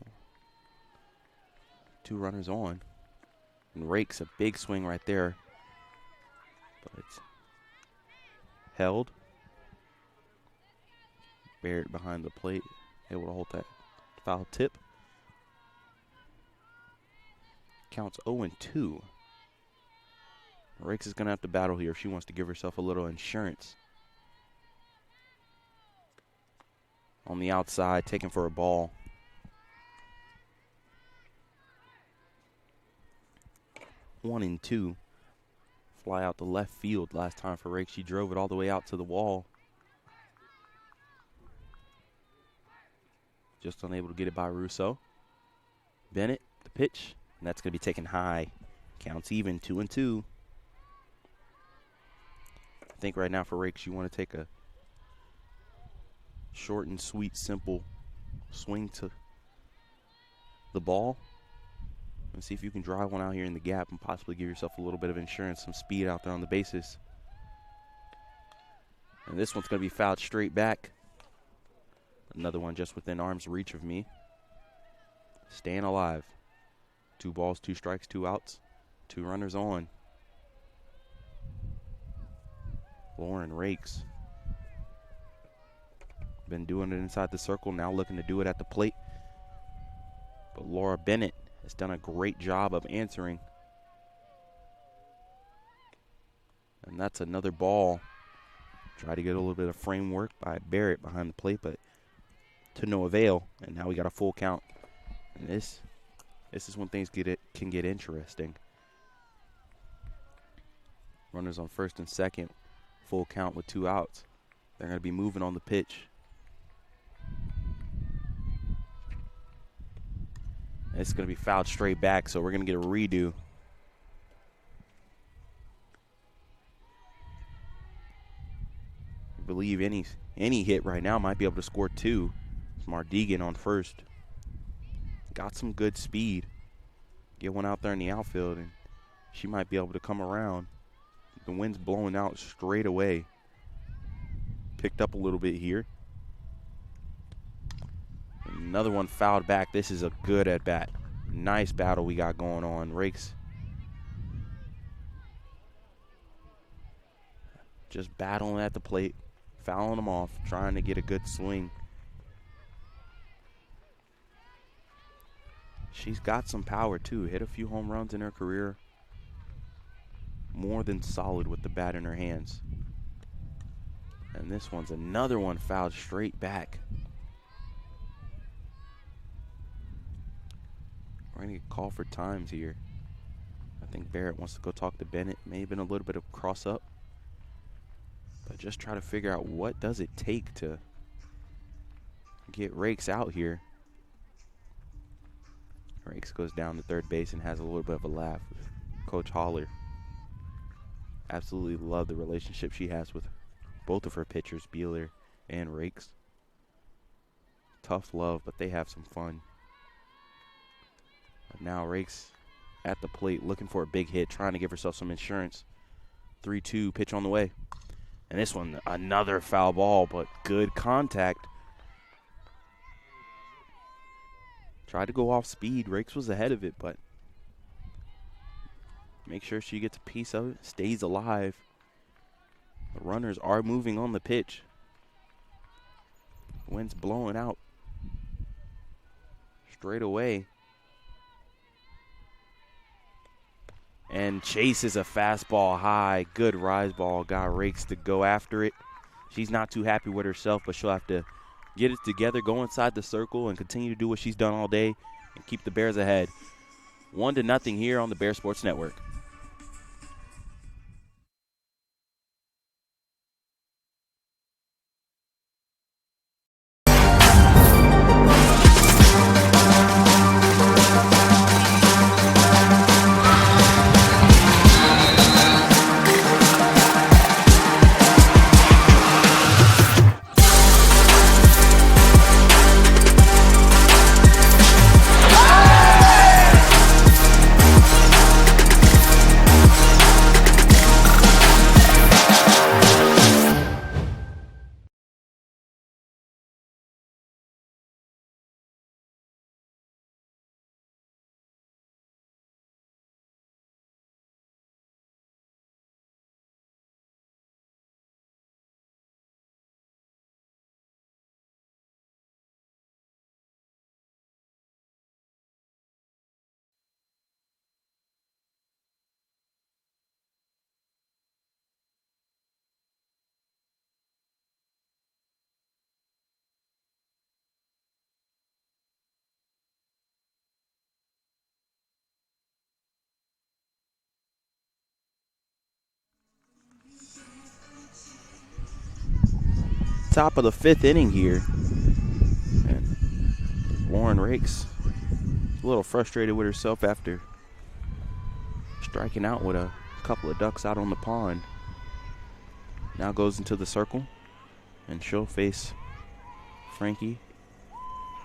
2 runners on. And rakes a big swing right there. But it's held. Barrett behind the plate, able to hold that foul tip. Counts 0-2. Rakes is going to have to battle here if she wants to give herself a little insurance. On the outside, taking for a ball. One and two. Fly out to left field last time for Rakes. She drove it all the way out to the wall. Just unable to get it by Russo. Bennett, the pitch, and that's going to be taken high. Counts even, 2-2. I think right now for Rakes, you want to take a short and sweet, simple swing to the ball and see if you can drive one out here in the gap and possibly give yourself a little bit of insurance, some speed out there on the bases. And this one's going to be fouled straight back. Another one just within arm's reach of me. Staying alive. 2 balls, 2 strikes, 2 outs, 2 runners on. Lauren Rakes. Been doing it inside the circle, now looking to do it at the plate. But Laura Bennett has done a great job of answering. And that's another ball. Try to get a little bit of framework by Barrett behind the plate, but to no avail. And now we got a full count. And this is when things can get interesting. Runners on first and second. Full count with 2 outs. They're going to be moving on the pitch. It's going to be fouled straight back, so we're going to get a redo. I believe any hit right now might be able to score 2. It's Mardigan on first. Got some good speed. Get one out there in the outfield, and she might be able to come around. The wind's blowing out straight away. Picked up a little bit here. Another one fouled back. This is a good at bat. Nice battle we got going on. Rakes just battling at the plate, fouling them off, trying to get a good swing. She's got some power too. Hit a few home runs in her career. More than solid with the bat in her hands. And this one's another one fouled straight back. We're going to get called for times here. I think Barrett wants to go talk to Bennett. May have been a little bit of cross up. But just try to figure out what does it take to get Rakes out here. Rakes goes down to third base and has a little bit of a laugh with Coach Holler. Absolutely love the relationship she has with both of her pitchers, Beeler and Rakes. Tough love, but they have some fun. But now Rakes at the plate looking for a big hit, trying to give herself some insurance. 3-2, pitch on the way. And this one, another foul ball, but good contact. Tried to go off speed. Rakes was ahead of it, but make sure she gets a piece of it, stays alive. The runners are moving on the pitch. Wind's blowing out straight away. And chases a fastball high. Good rise ball. Got Rakes to go after it. She's not too happy with herself, but she'll have to get it together, go inside the circle, and continue to do what she's done all day and keep the Bears ahead. 1-0 here on the Bear Sports Network. top of the 5th inning here. And Lauren Rakes a little frustrated with herself after striking out with a couple of ducks out on the pond. Now goes into the circle, and she'll face Frankie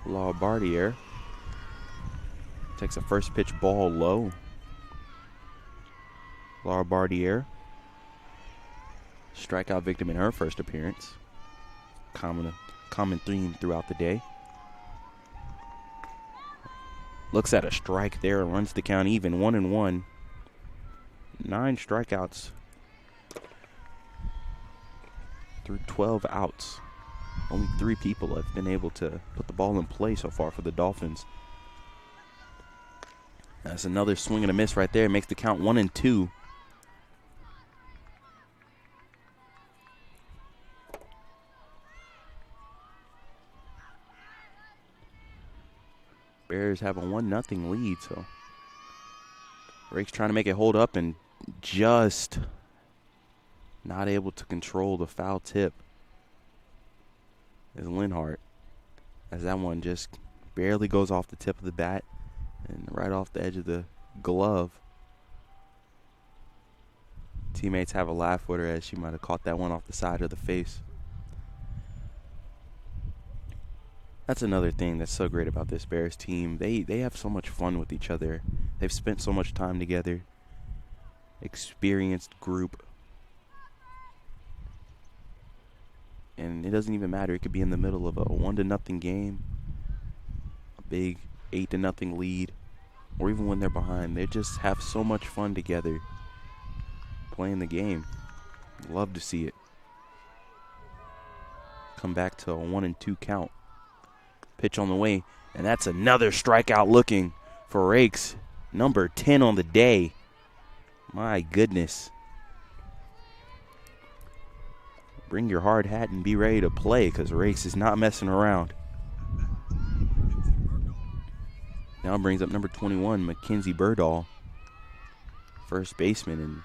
LaBardiere. Takes a first pitch ball low. LaBardiere, strikeout victim in her first appearance. Common theme throughout the day. Looks at a strike there and runs the count even, 1-1. 9 strikeouts through 12 outs. Only 3 people have been able to put the ball in play so far for the Dolphins. That's another swing and a miss right there. Makes the count 1-2. Bears have a 1-0 lead, so Rakes trying to make it hold up and just not able to control the foul tip is Linhart, as that one just barely goes off the tip of the bat and right off the edge of the glove. Teammates have a laugh with her as she might have caught that one off the side of the face. That's another thing that's so great about this Bears team. They have so much fun with each other. They've spent so much time together. Experienced group. And it doesn't even matter. It could be in the middle of a 1-0 game, a big 8-0 lead, or even when they're behind. They just have so much fun together playing the game. Love to see it. Come back to a 1-2 count. Pitch on the way, and that's another strikeout looking for Rakes. Number 10 on the day. My goodness. Bring your hard hat and be ready to play, because Rakes is not messing around. Now brings up number 21, Mackenzie Burdahl, first baseman. And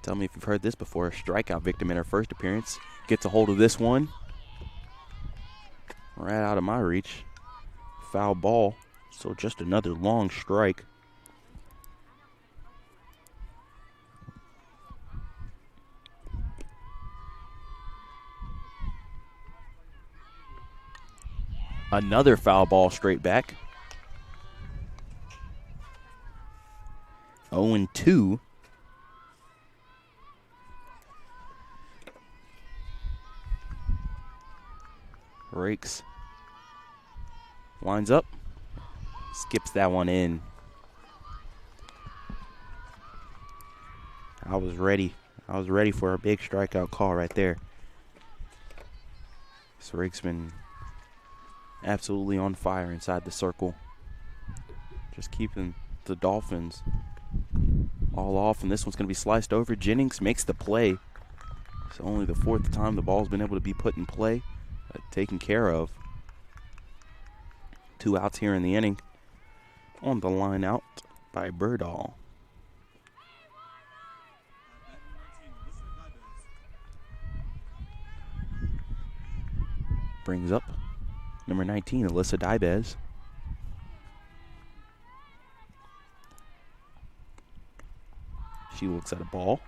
tell me if you've heard this before. A strikeout victim in her first appearance. Gets a hold of this one. Right out of my reach. Foul ball. So just another long strike. Another foul ball straight back. 0-2. Rakes lines up, skips that one in. I was ready for a big strikeout call right there. So Rakes been absolutely on fire inside the circle. Just keeping the Dolphins all off, and this one's going to be sliced over. Jennings makes the play. It's only the 4th time the ball's been able to be put in play. Taken care of. 2 outs here in the inning. On the line out by Burdahl. Brings up number 19, Alyssa Dibez. She looks at a ball.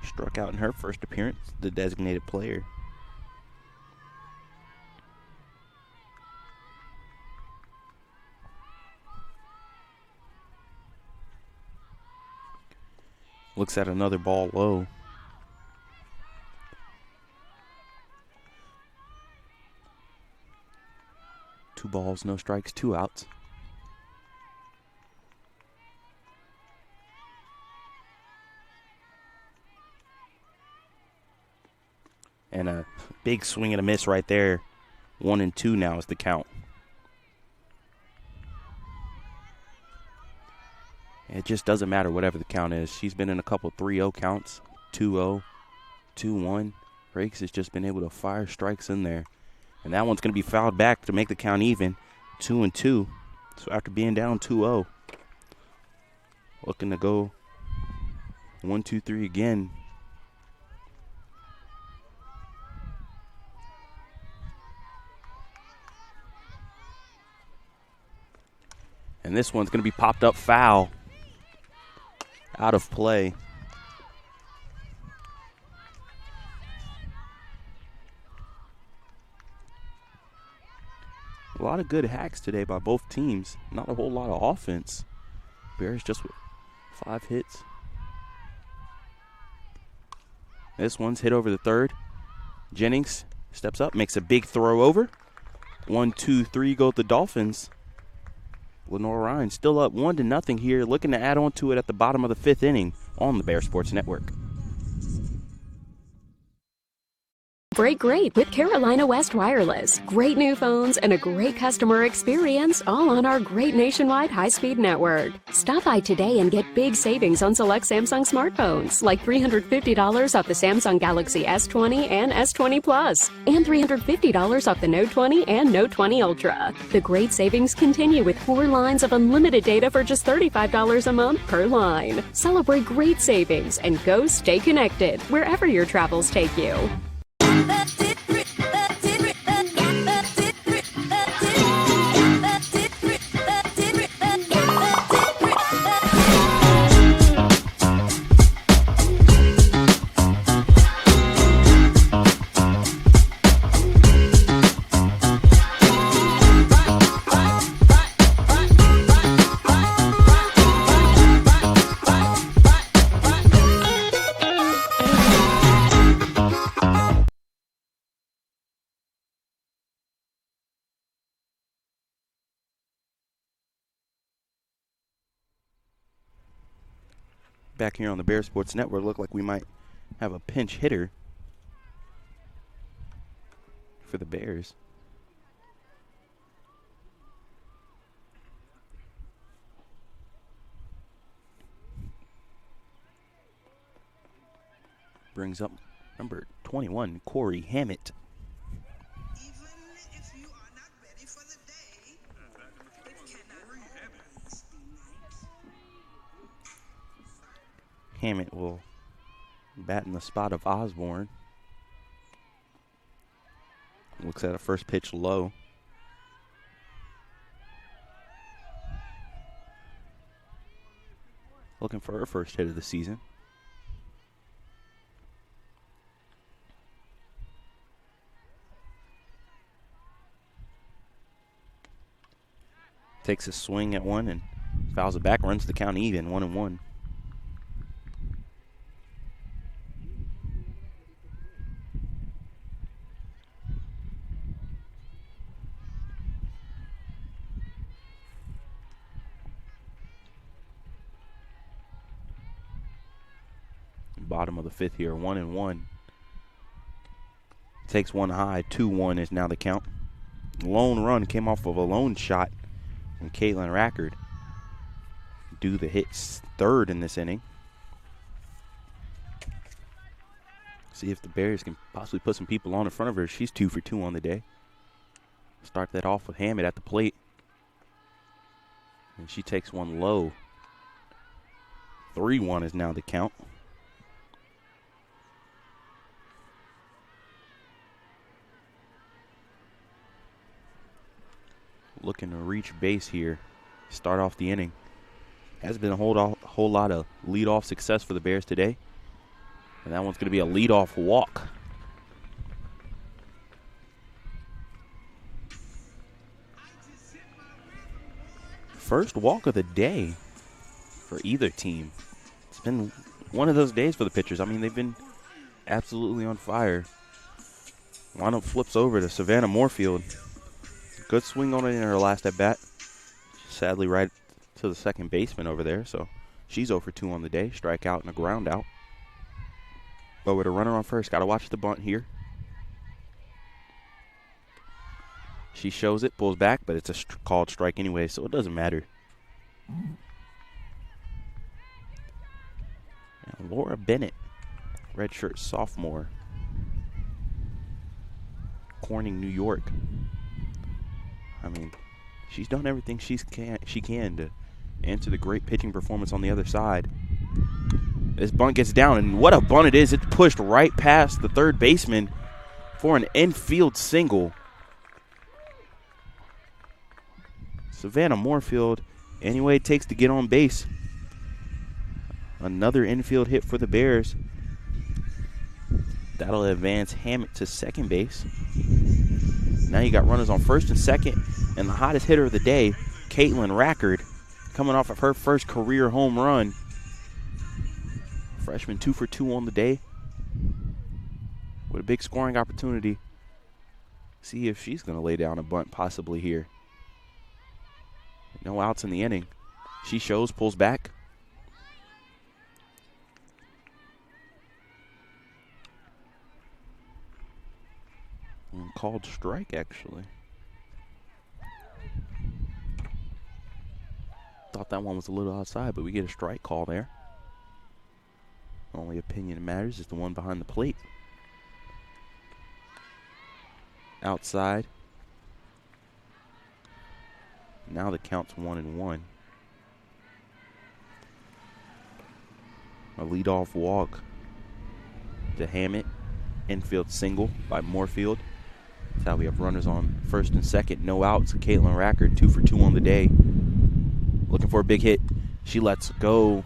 Struck out in her first appearance, the designated player. Looks at another ball low. Two balls, no strikes, 2 outs. And a big swing and a miss right there. 1-2 now is the count. It just doesn't matter whatever the count is. She's been in a couple 3-0 counts, 2-0, 2-1. Rakes has just been able to fire strikes in there. And that one's going to be fouled back to make the count even, 2-2. So after being down 2-0, looking to go 1-2-3 again. And this one's going to be popped up foul. Out of play. A lot of good hacks today by both teams. Not a whole lot of offense. Bears just with 5 hits. This one's hit over the third. Jennings steps up, makes a big throw over. 1, 2, 3 go the Dolphins. Lenoir-Rhyne still up 1-0 here, looking to add on to it at the bottom of the 5th inning on the Bear Sports Network. Break great with Carolina West Wireless. Great new phones and a great customer experience, all on our great nationwide high-speed network. Stop by today and get big savings on select Samsung smartphones, like $350 off the Samsung Galaxy S20 and S20 Plus, and $350 off the Note 20 and Note 20 Ultra. The great savings continue with 4 lines of unlimited data for just $35 a month per line. Celebrate great savings and go stay connected wherever your travels take you. Back here on the Bear Sports Network, look like we might have a pinch hitter for the Bears. Brings up number 21, Corey Hammett. Hammett will bat in the spot of Osborne. Looks at a first pitch low. Looking for her first hit of the season. Takes a swing at one and fouls it back, runs the count even, 1-1. Bottom of the 5th here, 1-1. Takes one high, 2-1 is now the count. Lone run came off of a lone shot from Caitlin Rackard. Do the hits third in this inning. See if the Bears can possibly put some people on in front of her. She's 2 for 2 on the day. Start that off with Hammett at the plate. And she takes one low. 3-1 is now the count. Looking to reach base here. Start off the inning. Has been a whole lot of leadoff success for the Bears today. And that one's going to be a leadoff walk. First walk of the day for either team. It's been one of those days for the pitchers. I mean, they've been absolutely on fire. Lineup flips over to Savannah Moorfield. Good swing on it in her last at bat. Sadly, right to the second baseman over there. So she's 0 for 2 on the day. Strikeout and a ground out. But with a runner on first, got to watch the bunt here. She shows it, pulls back, but it's a called strike anyway, so it doesn't matter. And Laura Bennett, redshirt sophomore, Corning, New York. I mean, she's done everything she can to answer the great pitching performance on the other side. This bunt gets down, and what a bunt it is. It's pushed right past the third baseman for an infield single. Savannah Moorfield any way it takes to get on base. Another infield hit for the Bears. That'll advance Hammett to second base. Now you got runners on first and second, and the hottest hitter of the day, Caitlin Rackard, coming off of her first career home run. Freshman 2 for 2 on the day with a big scoring opportunity. See if she's going to lay down a bunt possibly here. No outs in the inning. She shows, pulls back. And called strike, actually. Thought that one was a little outside, but we get a strike call there. Only opinion that matters is the one behind the plate. Outside. Now the count's 1-1. A leadoff walk to Hammett. Infield single by Moorfield. That's how we have runners on first and second. No outs. Caitlin Rackard, 2 for 2 on the day. Looking for a big hit. She lets go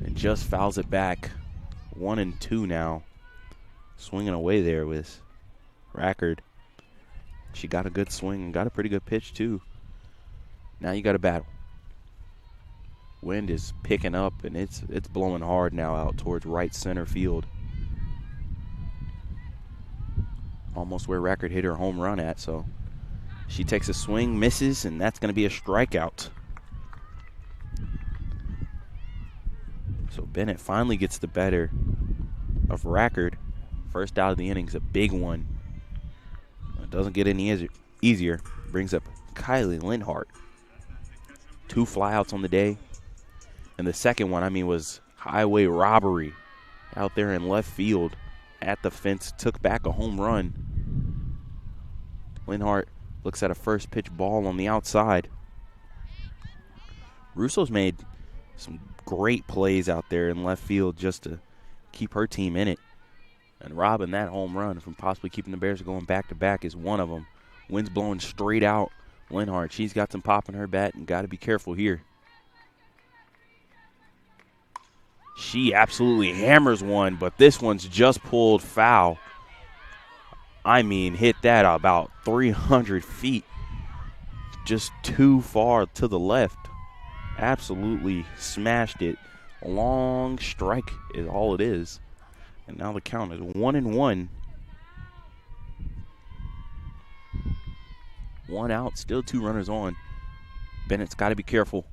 and just fouls it back. 1-2 now. Swinging away there with Rackard. She got a good swing and got a pretty good pitch too. Now you got a battle. Wind is picking up and it's blowing hard now out towards right center field. Almost where Rackard hit her home run at, so she takes a swing, misses, and that's going to be a strikeout. So Bennett finally gets the better of Rackard. First out of the inning is a big one. It doesn't get any easier. Brings up Kylie Linhart. 2 flyouts on the day. And the second one, was highway robbery out there in left field at the fence. Took back a home run. Linhart looks at a first pitch ball on the outside. Russo's made some great plays out there in left field just to keep her team in it. And robbing that home run from possibly keeping the Bears going back-to-back is one of them. Wind's blowing straight out. Linhart, she's got some pop in her bat and got to be careful here. She absolutely hammers one, but this one's just pulled foul. Hit that about 300 feet. Just too far to the left. Absolutely smashed it. A long strike is all it is. And now the count is 1-1. 1 out, still 2 runners on. Bennett's got to be careful.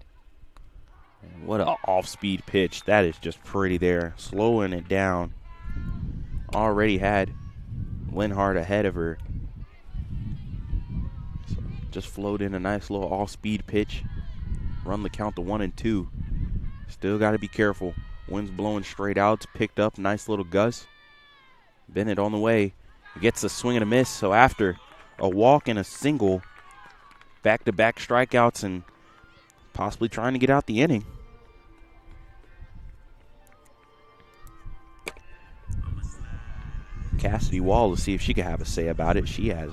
And what an off-speed pitch. That is just pretty there. Slowing it down. Already had Linhart ahead of her. So just flowed in a nice little off-speed pitch. Run the count to 1-2. Still got to be careful. Wind's blowing straight out. It's picked up. Nice little gust. Bennett on the way. Gets a swing and a miss. So after a walk and a single, back-to-back strikeouts and possibly trying to get out the inning. Cassidy Wall to see if she can have a say about it. She has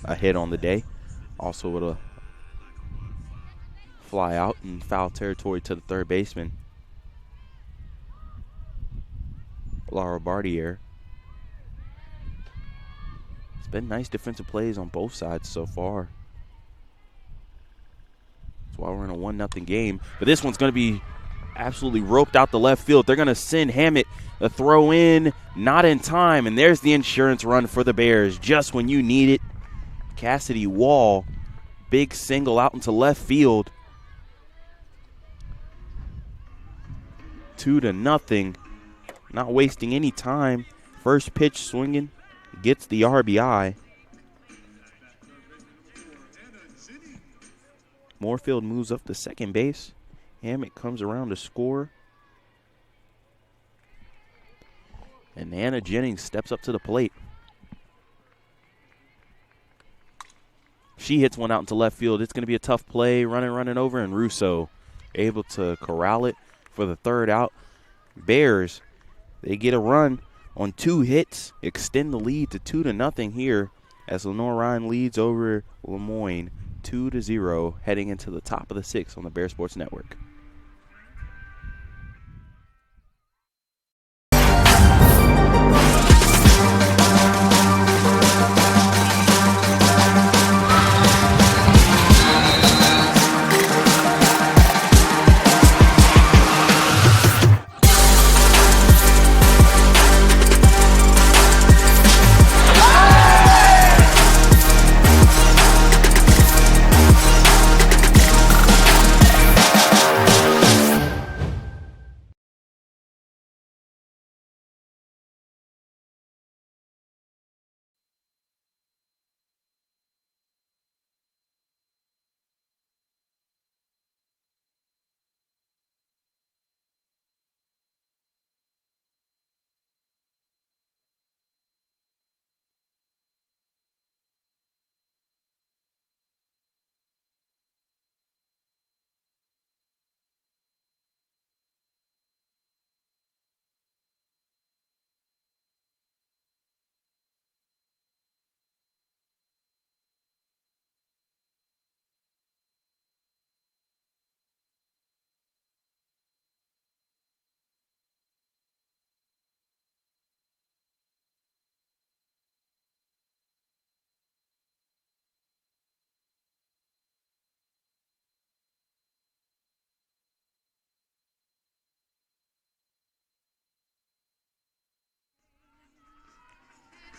a hit on the day. Also with a fly out in foul territory to the third baseman. Laura Bartier. It's been nice defensive plays on both sides so far. That's why we're in a 1-0 game. But this one's going to be absolutely roped out the left field. They're going to send Hammett a throw in, not in time. And there's the insurance run for the Bears just when you need it. Cassidy Wall, big single out into left field. 2-0. Not wasting any time. First pitch swinging, gets the RBI. Moorfield moves up to second base. Hammett comes around to score. And Anna Jennings steps up to the plate. She hits one out into left field. It's going to be a tough play, running over, and Russo able to corral it for the third out. Bears, they get a run on 2 hits, extend the lead to 2-0 here as Lenoir-Rhyne leads over Moyne 2-0 heading into the top of the 6th on the Bear Sports Network.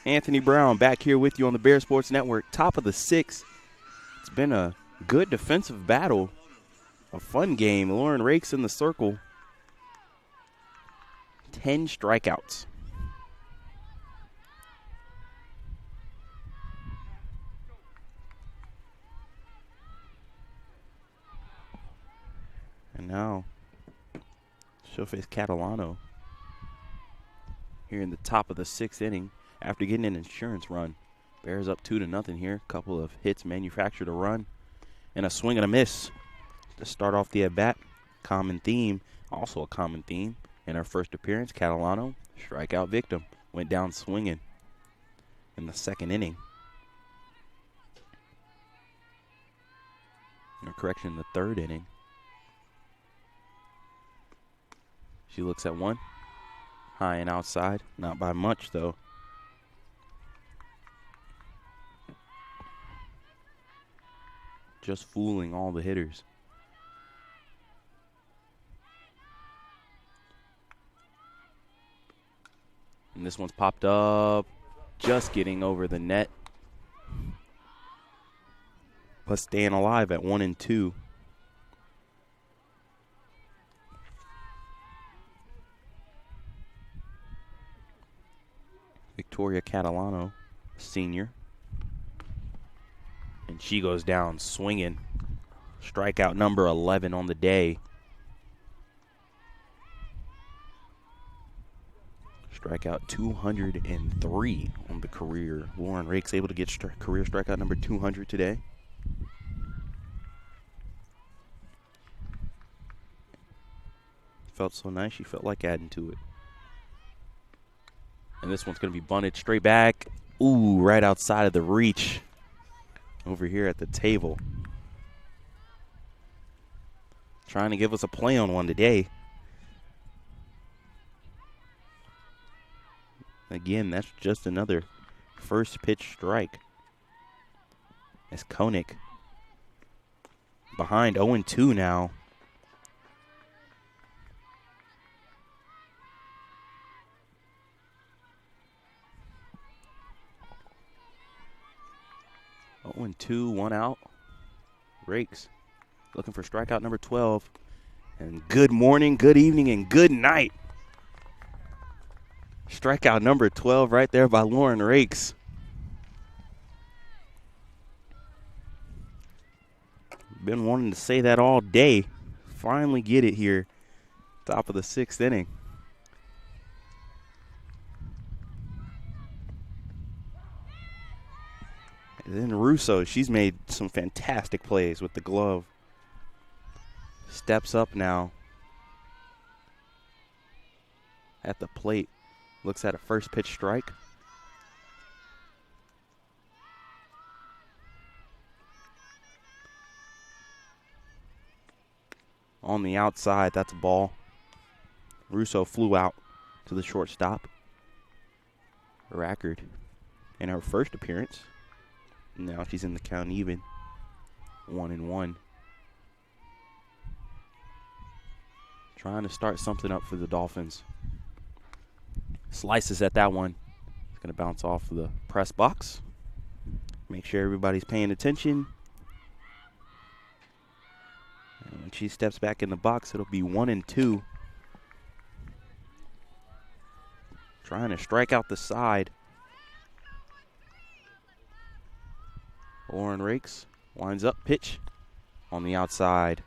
Anthony Brown back here with you on the Bear Sports Network, top of the 6th. It's been a good defensive battle, a fun game. Lauren Rakes in the circle, 10 strikeouts. And now she'll face Catalano here in the top of the 6th inning. After getting an insurance run, Bears up 2-0 here. Couple of hits manufactured a run and a swing and a miss to start off the at-bat. Common theme, also a common theme in our first appearance. Catalano, strikeout victim, went down swinging in the 2nd inning. Or correction, the 3rd inning. She looks at one, high and outside, not by much though. Just fooling all the hitters. And this one's popped up, just getting over the net. But staying alive at 1-2. Victoria Catalano, senior. And she goes down swinging. Strikeout number 11 on the day. Strikeout 203 on the career. Lauren Rakes able to get career strikeout number 200 today. Felt so nice, she felt like adding to it. And this one's going to be bunted straight back. Ooh, right outside of the reach. Over here at the table. Trying to give us a play on one today. Again, that's just another first pitch strike. As Koenig behind 0-2 now. And 2, 1 out. Rakes looking for strikeout number 12. And good morning, good evening, and good night. Strikeout number 12 right there by Lauren Rakes. Been wanting to say that all day. Finally get it here. Top of the 6th inning. And then Russo, she's made some fantastic plays with the glove. Steps up now at the plate. Looks at a first pitch strike. on the outside. That's a ball. Russo flew out to the shortstop. Rackard in her first appearance. Now she's in the count even. 1-1. Trying to start something up for the Dolphins. Slices at that one. It's going to bounce off of the press box. Make sure everybody's paying attention. And when she steps back in the box, it'll be 1-2. Trying to strike out the side. Lauren Rakes winds up, pitch on the outside.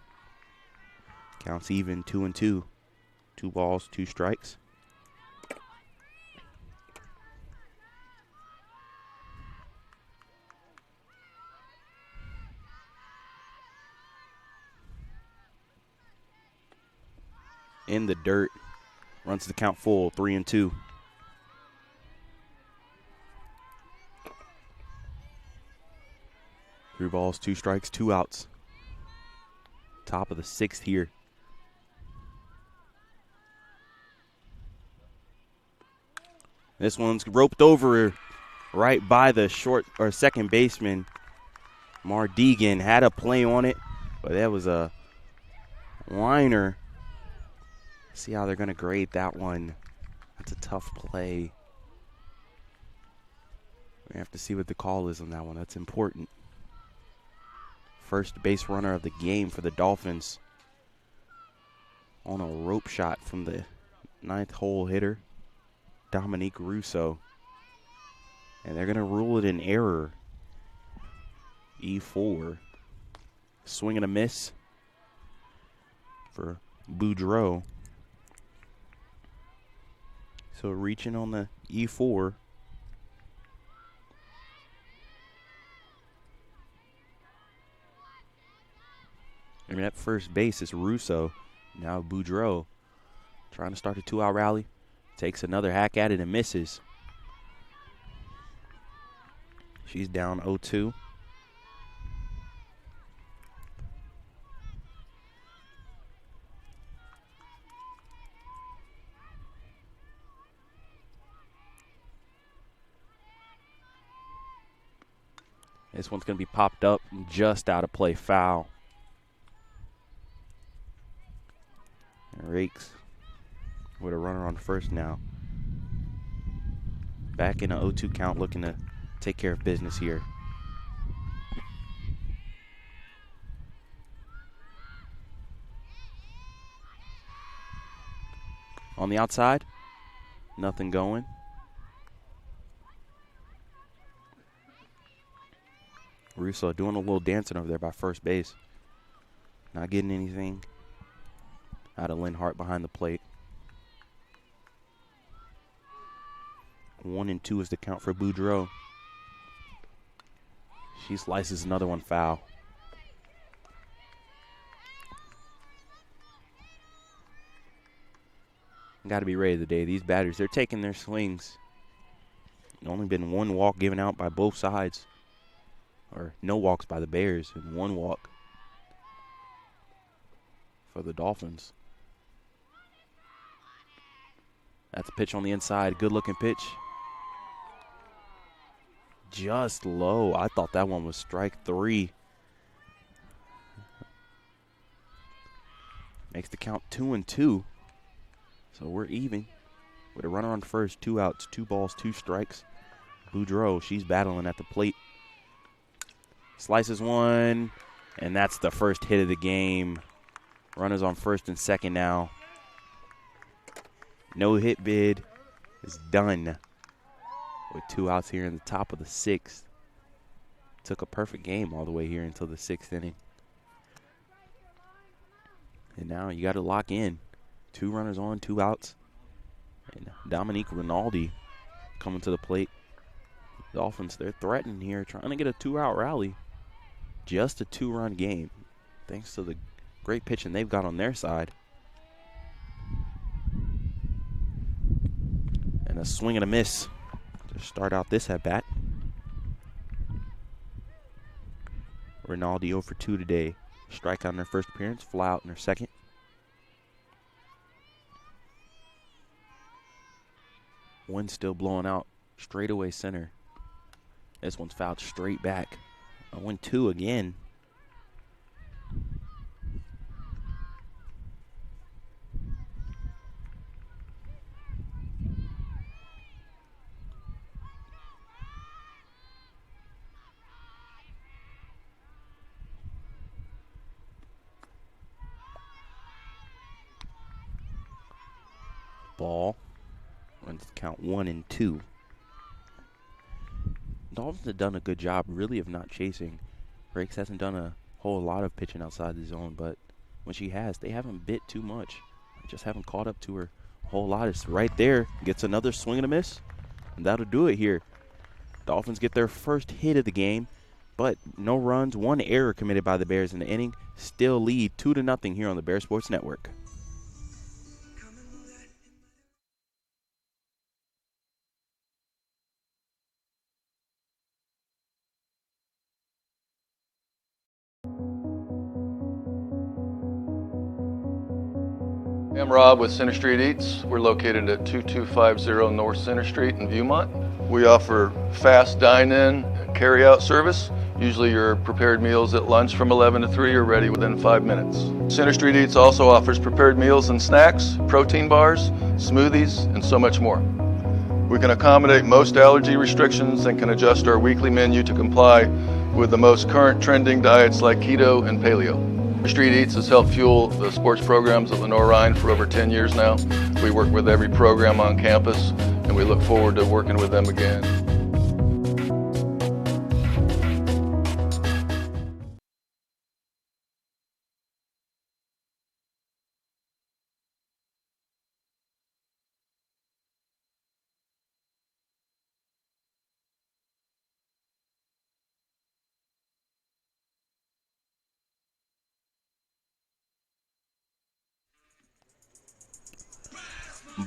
Counts even, 2-2. 2 balls, 2 strikes. In the dirt. Runs the count full, 3-2. Three balls, 2 strikes, 2 outs. Top of the 6th here. This one's roped over right by the second baseman. Mar Deegan had a play on it, but that was a liner. See how they're going to grade that one. That's a tough play. We have to see what the call is on that one. That's important. First base runner of the game for the Dolphins. On a rope shot from the 9th hole hitter, Dominique Russo. And they're going to rule it an error. E4. Swing and a miss for Boudreaux. So reaching on the E4. I mean, at first base is Russo. Now Boudreaux trying to start a 2-out rally. Takes another hack at it and misses. She's down 0-2. This one's going to be popped up just out of play, foul. Rakes with a runner on first now. Back in an 0-2 count, looking to take care of business here. On the outside, nothing going. Russo doing a little dancing over there by first base. Not getting anything out of Lynn-Hart behind the plate. 1-2 is the count for Boudreaux. She slices another one foul. Got to be ready today. These batters, they're taking their swings. Only been 1 walk given out by both sides. Or no walks by the Bears and 1 walk for the Dolphins. That's a pitch on the inside. Good looking pitch. Just low. I thought that one was strike 3. Makes the count 2-2. So we're even with a runner on first, 2 outs, 2 balls, 2 strikes. Boudreaux, she's battling at the plate. Slices one, and that's the first hit of the game. Runners on first and second now. No hit bid is done with 2 outs here in the top of the 6th. Took a perfect game all the way here until the 6th inning. And now you got to lock in. 2 runners on, 2 outs. And Dominique Rinaldi coming to the plate. Dolphins, they're threatening here, trying to get a 2-out rally. Just a 2-run game, thanks to the great pitching they've got on their side. And a swing and a miss to start out this at-bat. Rinaldi 0 for 2 today. Strikeout in her first appearance, fly out in her second. One still blowing out straightaway center. This one's fouled straight back. 1-2 again. Ball. Count 1 and 2. Dolphins have done a good job, really, of not chasing. Rakes hasn't done a whole lot of pitching outside the zone, but when she has, they haven't bit too much. Just haven't caught up to her a whole lot. It's right there. Gets another swing and a miss, and that'll do it here. Dolphins get their first hit of the game, but no runs, one error committed by the Bears in the inning. Still lead 2-0 here on the Bear Sports Network. I'm Rob with Center Street Eats. We're located at 2250 North Center Street in Viewmont. We offer fast dine-in and carry-out service. Usually your prepared meals at lunch from 11 to 3 are ready within 5 minutes. Center Street Eats also offers prepared meals and snacks, protein bars, smoothies, and so much more. We can accommodate most allergy restrictions and can adjust our weekly menu to comply with the most current trending diets like keto and paleo. Street Eats has helped fuel the sports programs at Lenoir-Rhyne for over 10 years now. We work with every program on campus, and we look forward to working with them again.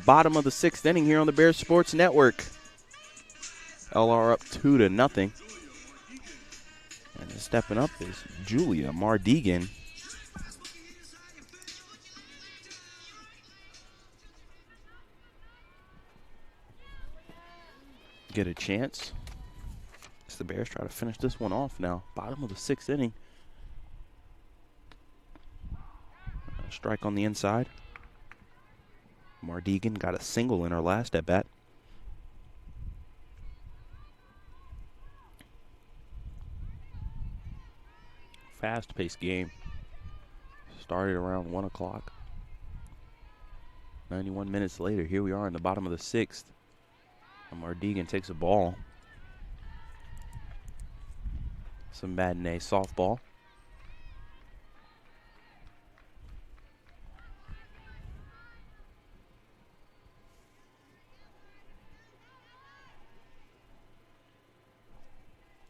Bottom of the 6th inning here on the Bears Sports Network. LR up 2-0. And stepping up is Julia Mardigan. Get a chance. As the Bears try to finish this one off now. Bottom of the 6th inning. A strike on the inside. Mardigan got a single in her last at bat. Fast-paced game. Started around 1 o'clock. 91 minutes later, here we are in the bottom of the 6th. And Mardigan takes a ball. Some matinee softball.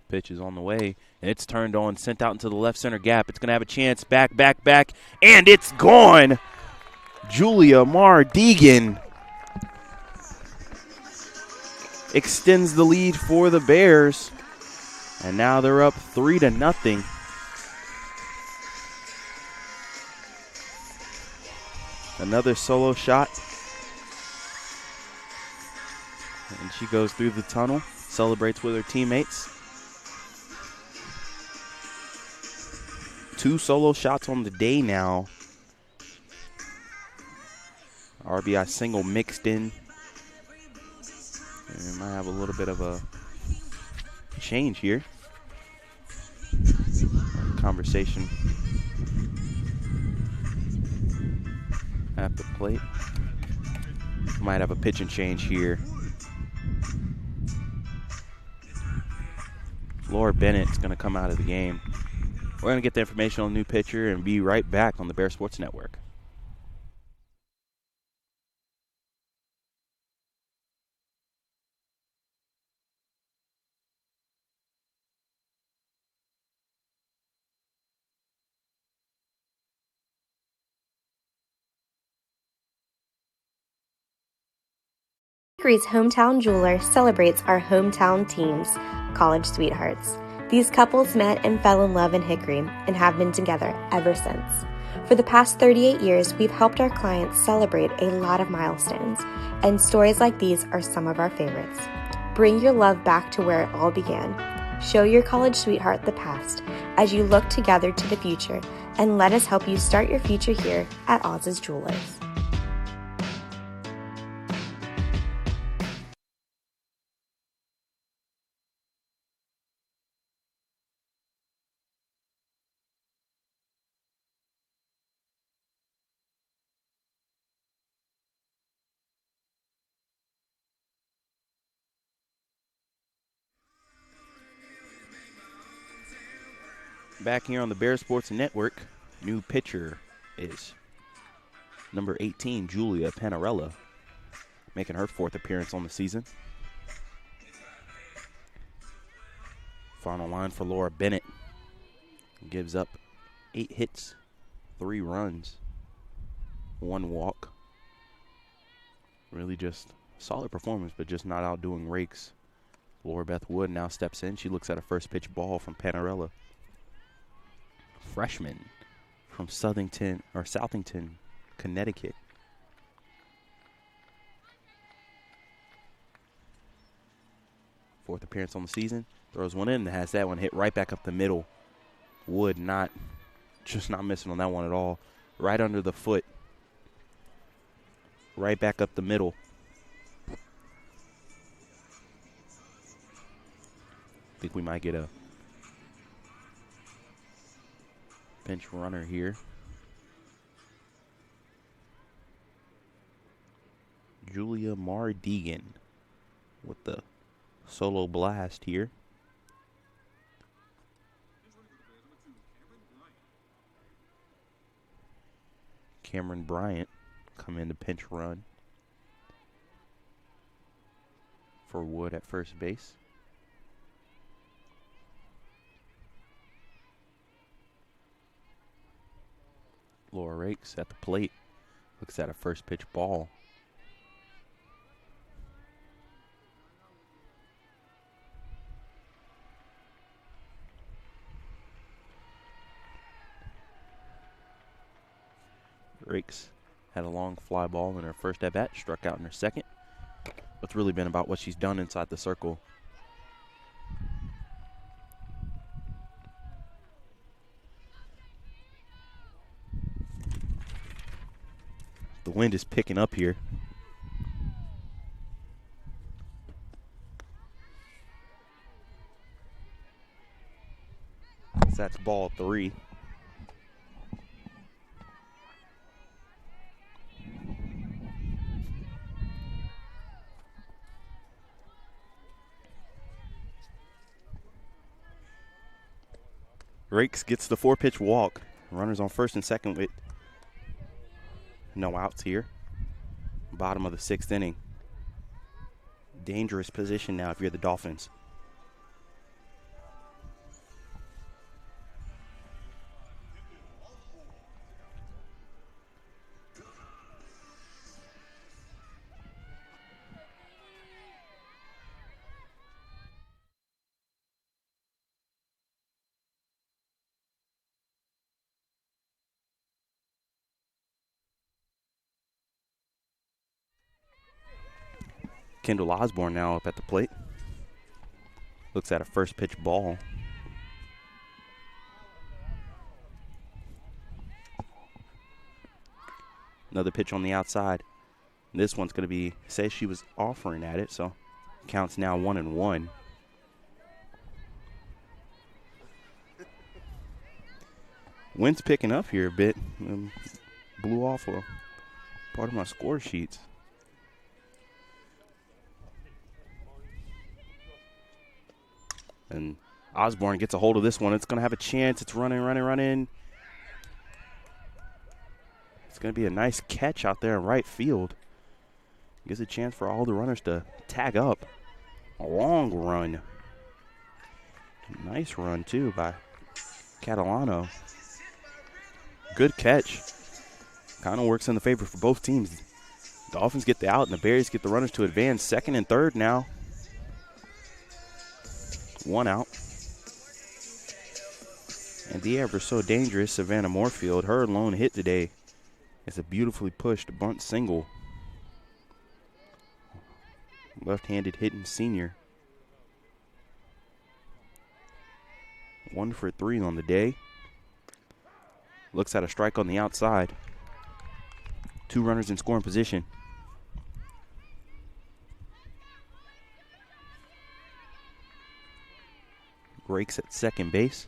Pitch is on the way, and it's turned on, sent out into the left center gap. It's going to have a chance. Back, and it's gone. Julia Mardigan extends the lead for the Bears, and now they're up 3-0. Another solo shot, and she goes through the tunnel, celebrates with her teammates. 2 solo shots on the day now. RBI single mixed in. And might have a little bit of a change here. Conversation at the plate. Might have a pitch and change here. Laura Bennett's going to come out of the game. We're going to get the information on the new pitcher and be right back on the Bear Sports Network. Hickory's hometown jeweler celebrates our hometown teams, college sweethearts. These couples met and fell in love in Hickory and have been together ever since. For the past 38 years, we've helped our clients celebrate a lot of milestones, and stories like these are some of our favorites. Bring your love back to where it all began. Show your college sweetheart the past as you look together to the future, and let us help you start your future here at Oz's Jewelers. Back here on the Bear Sports Network, new pitcher is number 18, Julia Panarella, making her 4th appearance on the season. Final line for Laura Bennett. Gives up 8 hits, 3 runs, 1 walk. Really just solid performance, but just not outdoing Rakes. Laura Beth Wood now steps in. She looks at a first pitch ball from Panarella. Freshman from Southington, Connecticut. Fourth appearance on the season. Throws one in and has that one hit right back up the middle. Wood not missing on that one at all. Right under the foot. Right back up the middle. I think we might get a bench runner here. Julia Mardegan with the solo blast here. Cameron Bryant come in to pinch run for Wood at first base. Laura Rakes at the plate. Looks at a first pitch ball. Rakes had a long fly ball in her first at bat, struck out in her second. It's really been about what she's done inside the circle. The wind is picking up here. That's ball 3. Rakes gets the 4-pitch walk. Runners on first and second with no outs here. Bottom of the 6th inning. Dangerous position now if you're the Dolphins. Kendall Osborne now up at the plate. Looks at a first pitch ball. Another pitch on the outside. This one's going to be, says she was offering at it, so counts now 1-1. Wind's picking up here a bit. Blew off a part of my score sheets. And Osborne gets a hold of this one. It's going to have a chance. It's running. It's going to be a nice catch out there in right field. Gives a chance for all the runners to tag up. A long run. Nice run, too, by Catalano. Good catch. Kind of works in the favor for both teams. The Dolphins get the out, and the Bears get the runners to advance. Second and third now. 1 out. And the ever so dangerous Savannah Moorfield, her lone hit today is a beautifully pushed bunt single. Left-handed hitting senior. 1 for 3 on the day. Looks at a strike on the outside. 2 runners in scoring position. Breaks at second base.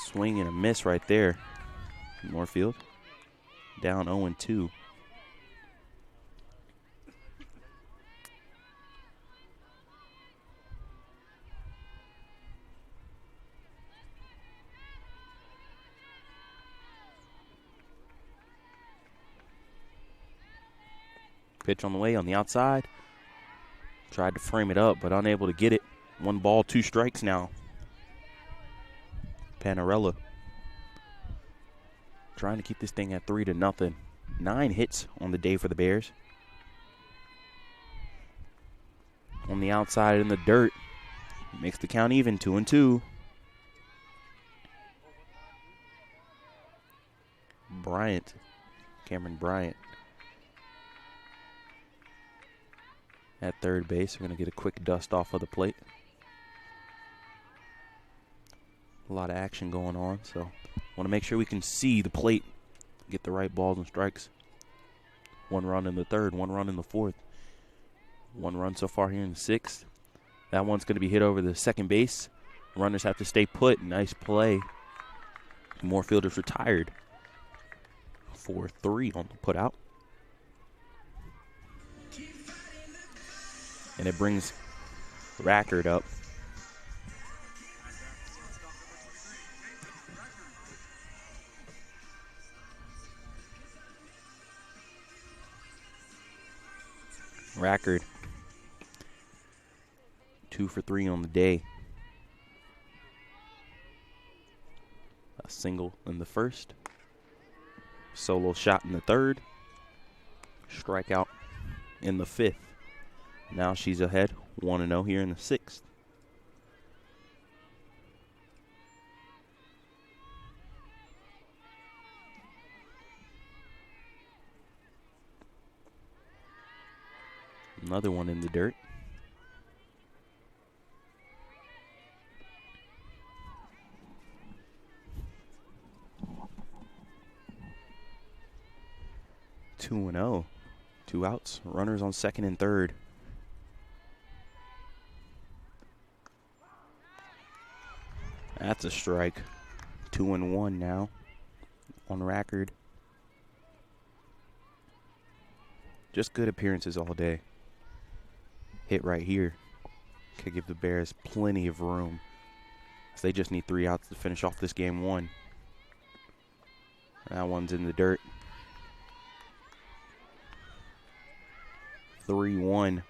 Swing and a miss right there. Moorfield down 0-2. Pitch on the way on the outside. Tried to frame it up, but unable to get it. 1 ball, 2 strikes now. Panarella trying to keep this thing at 3-0. 9 hits on the day for the Bears. On the outside in the dirt. Makes the count even, 2-2. Bryant, Cameron Bryant at third base. We're going to get a quick dust off of the plate. A lot of action going on, so want to make sure we can see the plate, get the right balls and strikes. 1 run in the third, 1 run in the fourth. 1 run so far here in the sixth. That one's going to be hit over the second base. Runners have to stay put. Nice play. Moorfield is retired. 4-3 on the put out. And it brings Rackard up. Rackard, 2 for 3 on the day. A single in the first. Solo shot in the third. Strikeout in the fifth. Now she's ahead 1-0 here in the sixth. Another one in the dirt. Two 2-0. 2 outs. Runners on second and third. That's a strike. 2-1 now on record. Just good appearances all day. Hit right here could give the Bears plenty of room, as they just need 3 outs to finish off this game 1. That one's in the dirt. 3-1.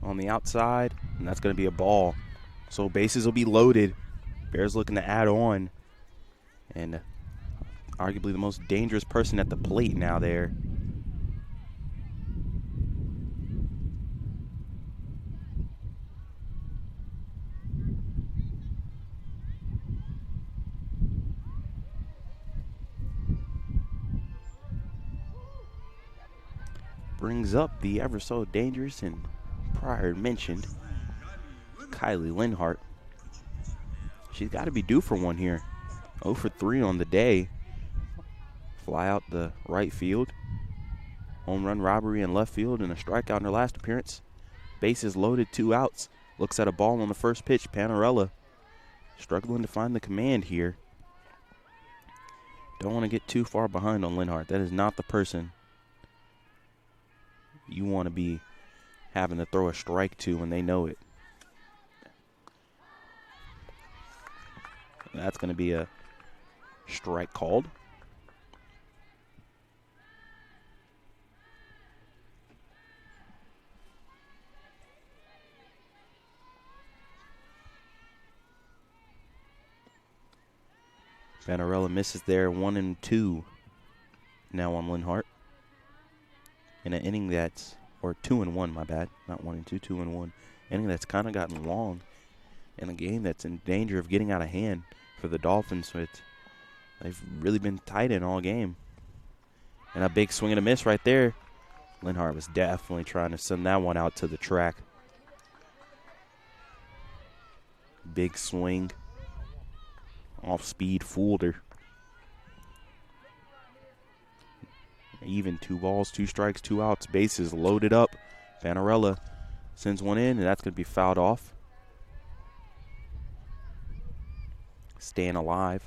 On the outside, and that's going to be a ball. So bases will be loaded. Bears looking to add on. And arguably the most dangerous person at the plate now there. Brings up the ever so dangerous and prior mentioned Kylie Linhart. She's got to be due for one here. 0 for 3 on the day. Fly out the right field. Home run robbery in left field and a strikeout in her last appearance. Bases loaded, 2 outs. Looks at a ball on the first pitch. Panarella struggling to find the command here. Don't want to get too far behind on Linhart. That is not the person you want to be having to throw a strike to when they know it. That's going to be a strike called. Vanarella misses there, 1-2 now on Linhart. In an inning that's, or 2-1, my bad, not 1-2, 2-1. Inning that's kind of gotten long in a game that's in danger of getting out of hand for the Dolphins. So they've really been tight in all game. And a big swing and a miss right there. Linhart was definitely trying to send that one out to the track. Big swing. Off speed, fooled her. Even 2 balls, 2 strikes, 2 outs. Bases loaded up. Vanarella sends one in, and that's going to be fouled off. Staying alive.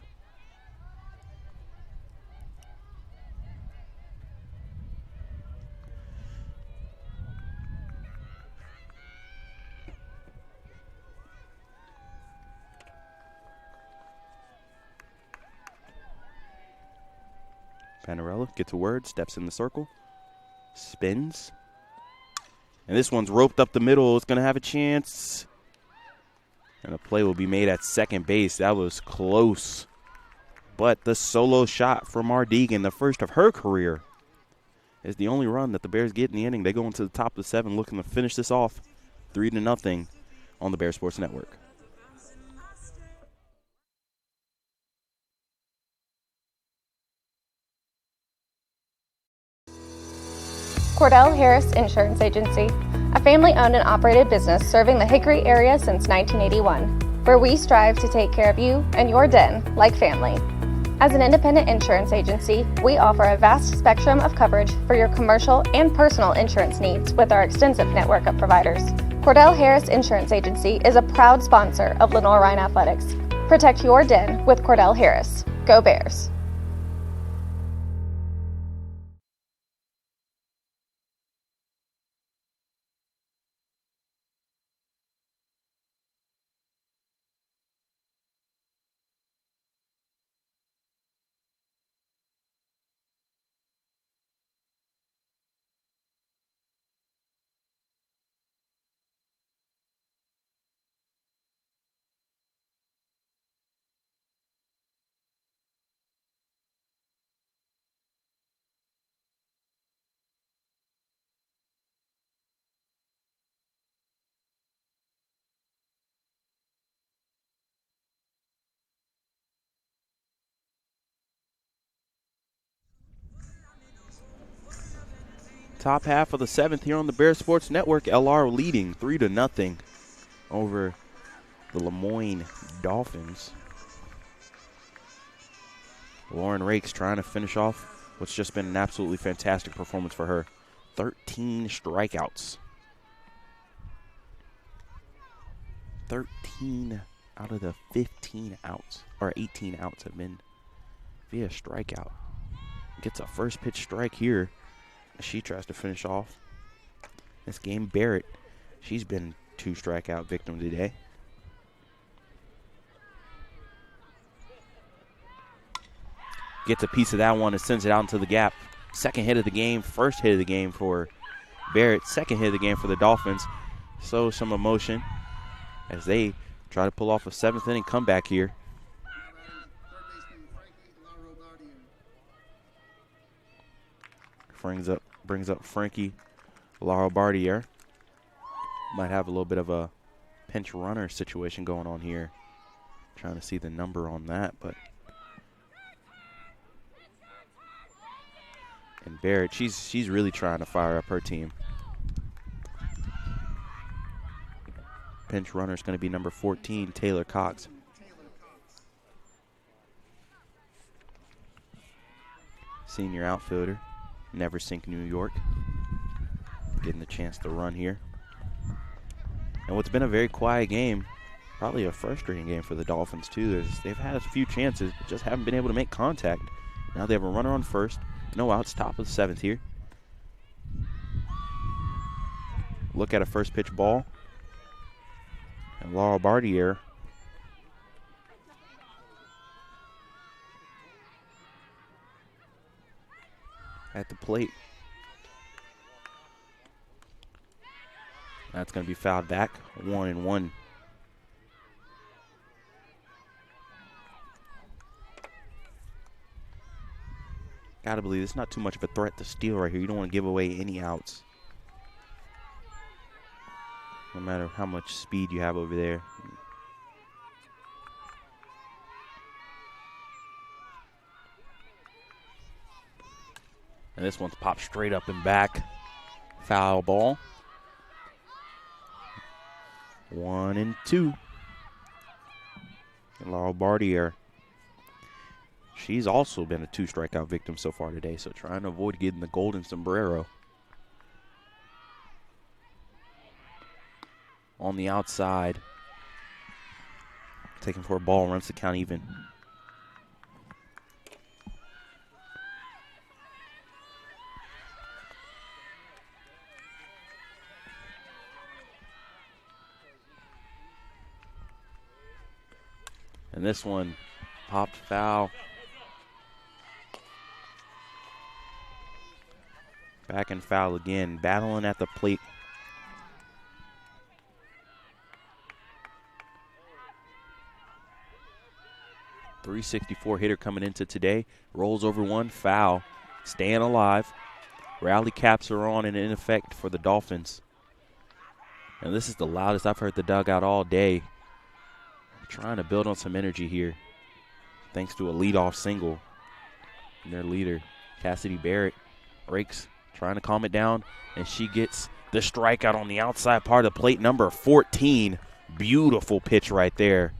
Vanarella gets a word, steps in the circle, spins. And this one's roped up the middle. It's going to have a chance. And a play will be made at second base. That was close. But the solo shot from Mardegan, the first of her career, is the only run that the Bears get in the inning. They go into the top of the 7 looking to finish this off 3-0 on the Bears Sports Network. Cordell Harris Insurance Agency, a family-owned and operated business serving the Hickory area since 1981, where we strive to take care of you and your den like family. As an independent insurance agency, we offer a vast spectrum of coverage for your commercial and personal insurance needs with our extensive network of providers. Cordell Harris Insurance Agency is a proud sponsor of Lenoir-Rhyne Athletics. Protect your den with Cordell Harris. Go Bears! Top half of the 7th here on the Bears Sports Network. LR leading 3-0 over the Moyne Dolphins. Lauren Rakes trying to finish off what's just been an absolutely fantastic performance for her. 13 strikeouts. 13 out of the 15 outs, or 18 outs have been via strikeout. Gets a first pitch strike here. She tries to finish off this game. Barrett, she's been 2 strikeout victim today. Gets a piece of that one and sends it out into the gap. Second hit of the game, first hit of the game for Barrett, second hit of the game for the Dolphins. So some emotion as they try to pull off a 7th inning comeback here. Brings up Frankie Lenoir-Rhyne. Might have a little bit of a pinch runner situation going on here. Trying to see the number on that, but and Barrett, she's really trying to fire up her team. Pinch runner is going to be number 14, Taylor Cox. Senior outfielder. Never Sink, New York. Getting the chance to run here. And what's been a very quiet game, probably a frustrating game for the Dolphins too, is they've had a few chances, but just haven't been able to make contact. Now they have a runner on first. No outs, top of the 7th here. Look at a first pitch ball. And Lenoir-Rhyne at the plate. That's going to be fouled back. 1-1. got to believe it's not too much of a threat to steal right here. You don't want to give away any outs, no matter how much speed you have over there. And this one's popped straight up and back. Foul ball. 1-2. Laurel Bartier. She's also been a 2 strikeout victim so far today, so trying to avoid getting the golden sombrero. On the outside. Taking for a ball, runs the count even. And this one popped foul. Back and foul again, battling at the plate. .364 hitter coming into today. Rolls over one, foul. Staying alive. Rally caps are on and in effect for the Dolphins. And this is the loudest I've heard the dugout all day. Trying to build on some energy here, thanks to a leadoff single. And their leader, Cassidy Barrett, breaks, trying to calm it down, and she gets the strikeout on the outside part of the plate, number 14. Beautiful pitch right there.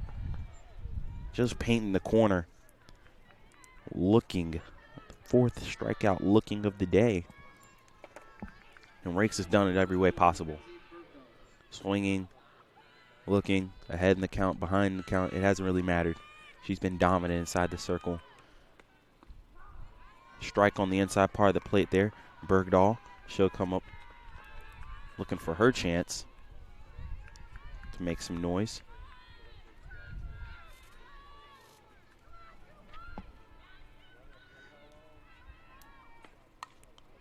Just painting the corner. Looking, 4th strikeout looking of the day. And Rakes has done it every way possible. Swinging. Looking, ahead in the count, behind the count, it hasn't really mattered. She's been dominant inside the circle. Strike on the inside part of the plate there. Bergdahl, she'll come up looking for her chance to make some noise.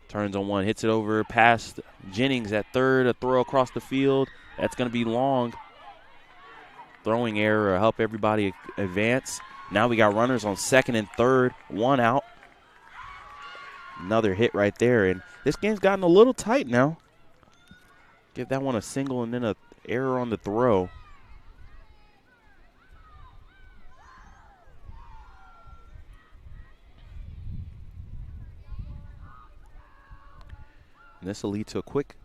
Turns on one, hits it over past Jennings at third, a throw across the field. That's going to be long. Throwing error will help everybody advance. Now we got runners on second and third, 1 out. Another hit right there, and this game's gotten a little tight now. Give that one a single and then an error on the throw. And this will lead to a quick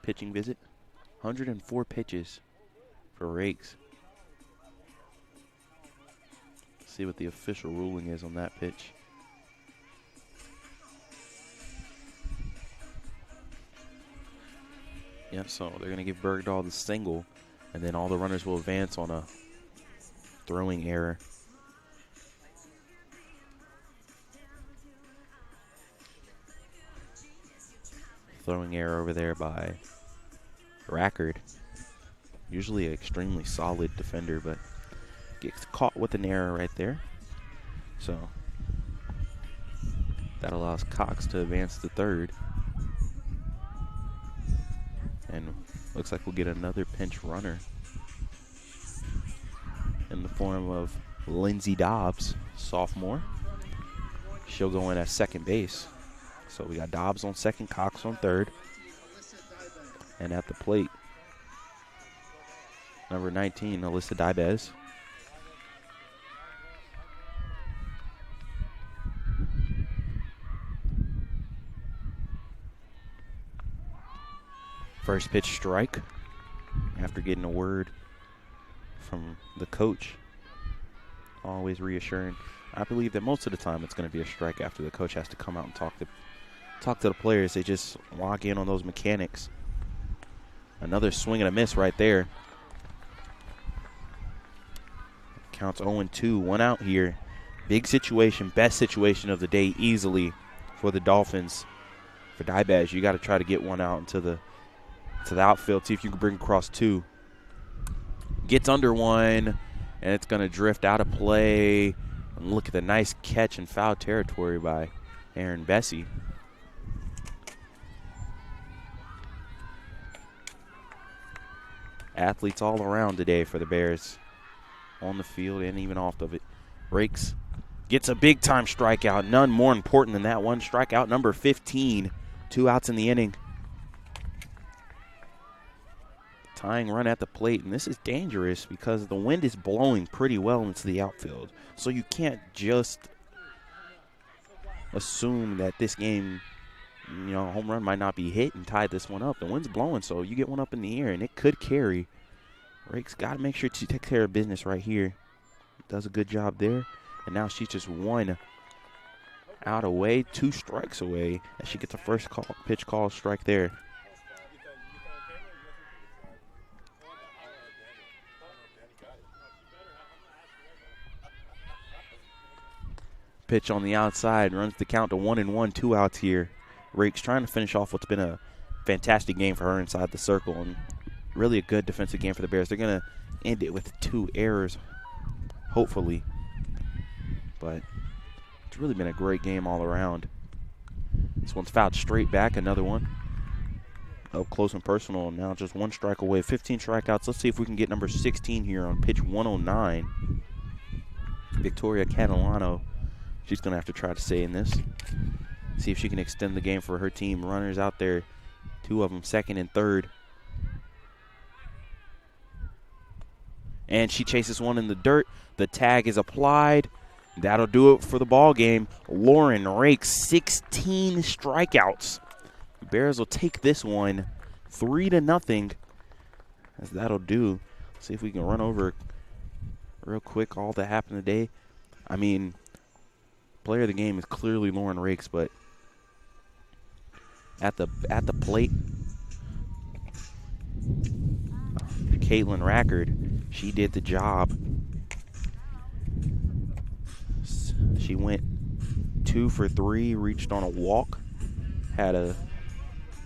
pitching visit. 104 pitches for Rakes. See what the official ruling is on that pitch. Yep, so they're going to give Bergdahl the single, and then all the runners will advance on a throwing error. Throwing error over there by Rackard. Usually an extremely solid defender, but gets caught with an error right there. So that allows Cox to advance to third. And looks like we'll get another pinch runner in the form of Lindsay Dobbs, sophomore. She'll go in at second base. So we got Dobbs on second, Cox on third. And at the plate, number 19, Alyssa Dibez. First pitch strike after getting a word from the coach. Always reassuring. I believe that most of the time it's going to be a strike after the coach has to come out and talk to the players. They just lock in on those mechanics. Another swing and a miss right there. Counts 0-2, 1 out here. Big situation, best situation of the day easily for the Dolphins. For Dibaz, you got to try to get one out into the outfield, see if you can bring across 2. Gets under one, and it's going to drift out of play. And look at the nice catch in foul territory by Aaron Bessie. Athletes all around today for the Bears, on the field and even off of it. Rakes gets a big-time strikeout. None more important than that one. Strikeout number 15. 2 outs in the inning. Tying run at the plate, and this is dangerous because the wind is blowing pretty well into the outfield. So you can't just assume that this game, a home run might not be hit and tie this one up. The wind's blowing, so you get one up in the air, and it could carry. Rake's got to make sure to take care of business right here. Does a good job there. And now she's just 1 out away, 2 strikes away, and she gets a first pitch call strike there. Pitch on the outside, runs the count to 1-1, 2 outs here. Rake's trying to finish off what's been a fantastic game for her inside the circle, and really a good defensive game for the Bears. They're going to end it with 2 errors, hopefully. But it's really been a great game all around. This one's fouled straight back, another one. Up close and personal, now just 1 strike away, 15 strikeouts. Let's see if we can get number 16 here on pitch 109. Victoria Catalano. She's going to have to try to stay in this. See if she can extend the game for her team. Runners out there, 2 of them, second and third. And she chases one in the dirt. The tag is applied. That'll do it for the ball game. Lauren rakes 16 strikeouts. The Bears will take this one 3-0. As that'll do. See if we can run over real quick all that happened today. I mean, player of the game is clearly Lauren Rakes, but at the plate, Caitlin Rackard, she did the job. She went 2 for 3, reached on a walk, had a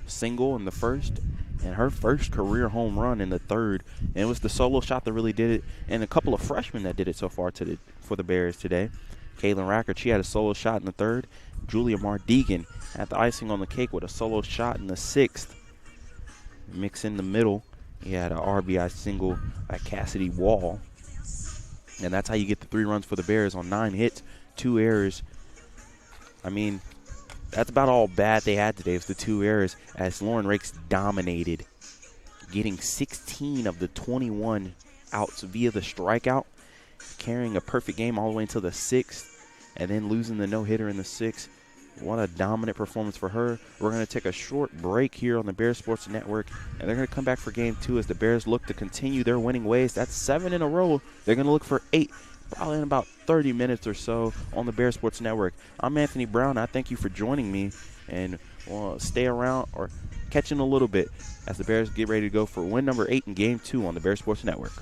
single in the first, and her first career home run in the third. And it was the solo shot that really did it, and a couple of freshmen that did it so far for the Bears today. Caitlin Rackard, she had a solo shot in the third. Julia Mardegan had the icing on the cake with a solo shot in the 6th. Mix in the middle, he had an RBI single by Cassidy Wall. And that's how you get the 3 runs for the Bears on 9 hits, 2 errors. I mean, that's about all bad they had today was the 2 errors, as Lauren Rakes dominated, getting 16 of the 21 outs via the strikeout, carrying a perfect game all the way until the 6th, and then losing the no-hitter in the 6th. What a dominant performance for her. We're going to take a short break here on the Bears Sports Network, and they're going to come back for Game 2 as the Bears look to continue their winning ways. That's 7 in a row. They're going to look for 8, probably in about 30 minutes or so on the Bears Sports Network. I'm Anthony Brown. I thank you for joining me, and we'll stay around or catch in a little bit as the Bears get ready to go for win number 8 in Game 2 on the Bears Sports Network.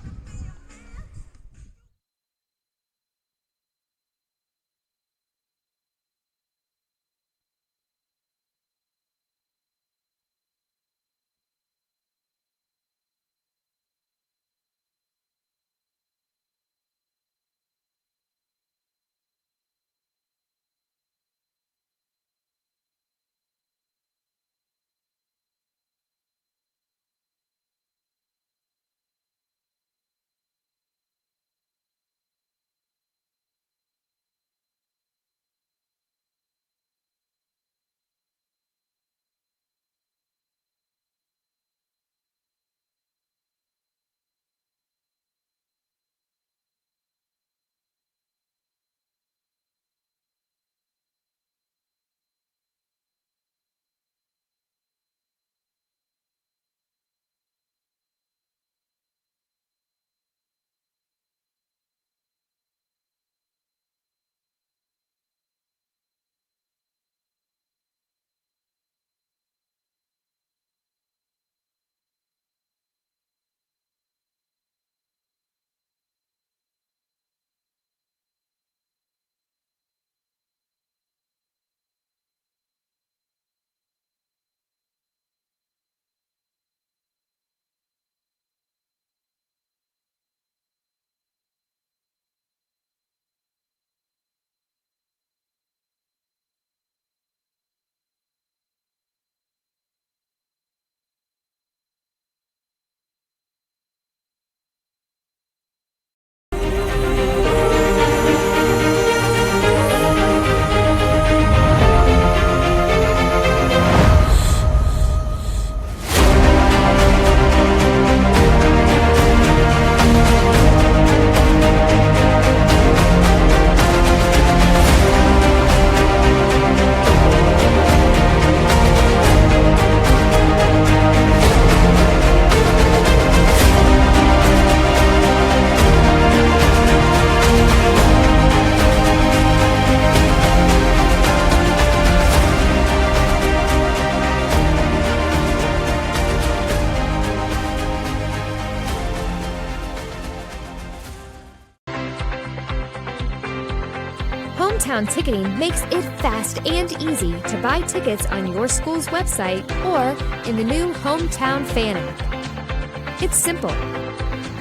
Hometown ticketing makes it fast and easy to buy tickets on your school's website or in the new Hometown Fan app. It's simple.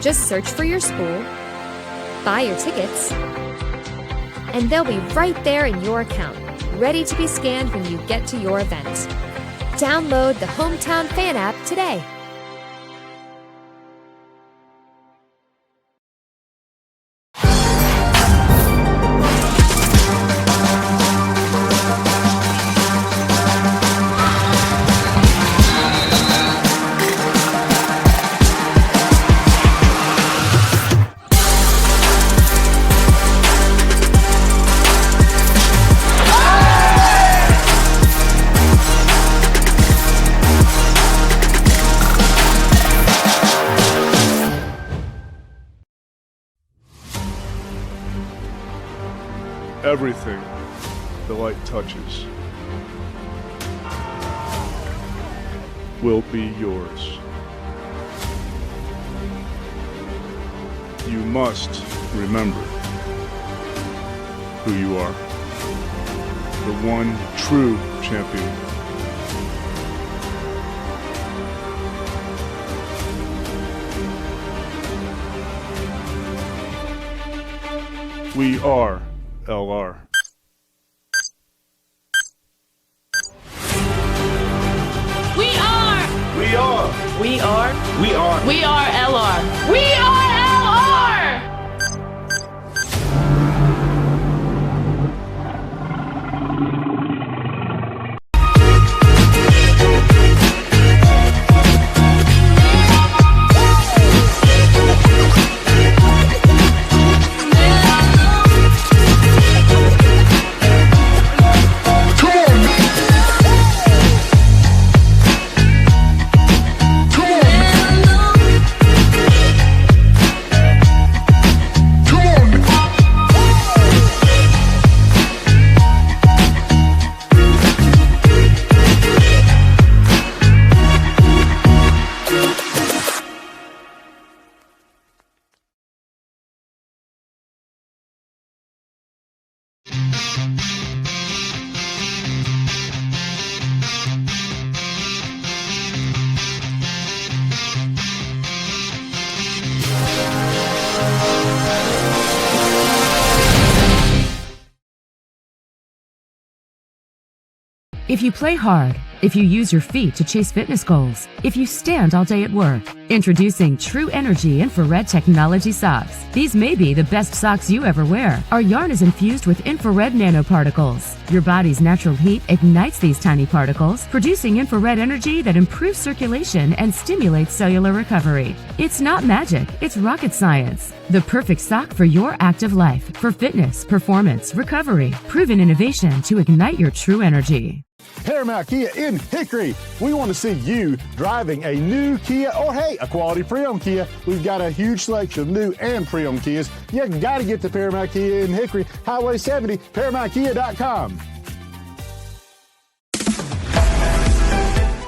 Just search for your school, buy your tickets, and they'll be right there in your account, ready to be scanned when you get to your event. Download the Hometown Fan app today. Everything the light touches will be yours. You must remember who you are. The one true champion. We are LR. We are. We are. We are. We are. We are LR. We are LR. If you play hard, if you use your feet to chase fitness goals, if you stand all day at work, introducing True Energy infrared technology socks. These may be the best socks you ever wear. Our yarn is infused with infrared nanoparticles. Your body's natural heat ignites these tiny particles, producing infrared energy that improves circulation and stimulates cellular recovery. It's not magic, it's rocket science. The perfect sock for your active life, for fitness, performance, recovery. Proven innovation to ignite your true energy. Paramount Kia in Hickory. We want to see you driving a new Kia or, hey, a quality pre-owned Kia. We've got a huge selection of new and pre-owned Kias. You got to get to Paramount Kia in Hickory, Highway 70, ParamountKia.com.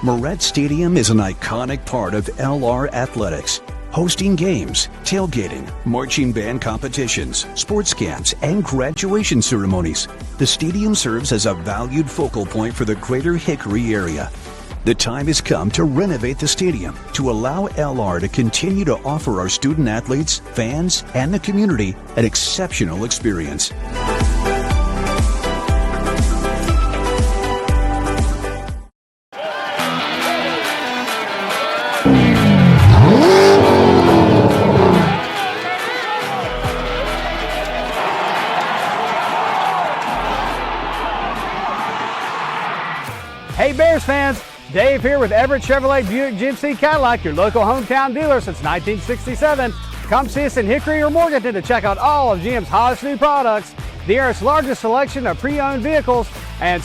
Moret Stadium is an iconic part of LR athletics, hosting games, tailgating, marching band competitions, sports camps, and graduation ceremonies. The stadium serves as a valued focal point for the greater Hickory area. The time has come to renovate the stadium to allow LR to continue to offer our student athletes, fans, and the community an exceptional experience. Hey Bears fans, Dave here with Everett Chevrolet Buick GMC Cadillac, your local hometown dealer since 1967. Come see us in Hickory or Morganton to check out all of GM's hottest new products, the area's largest selection of pre-owned vehicles, and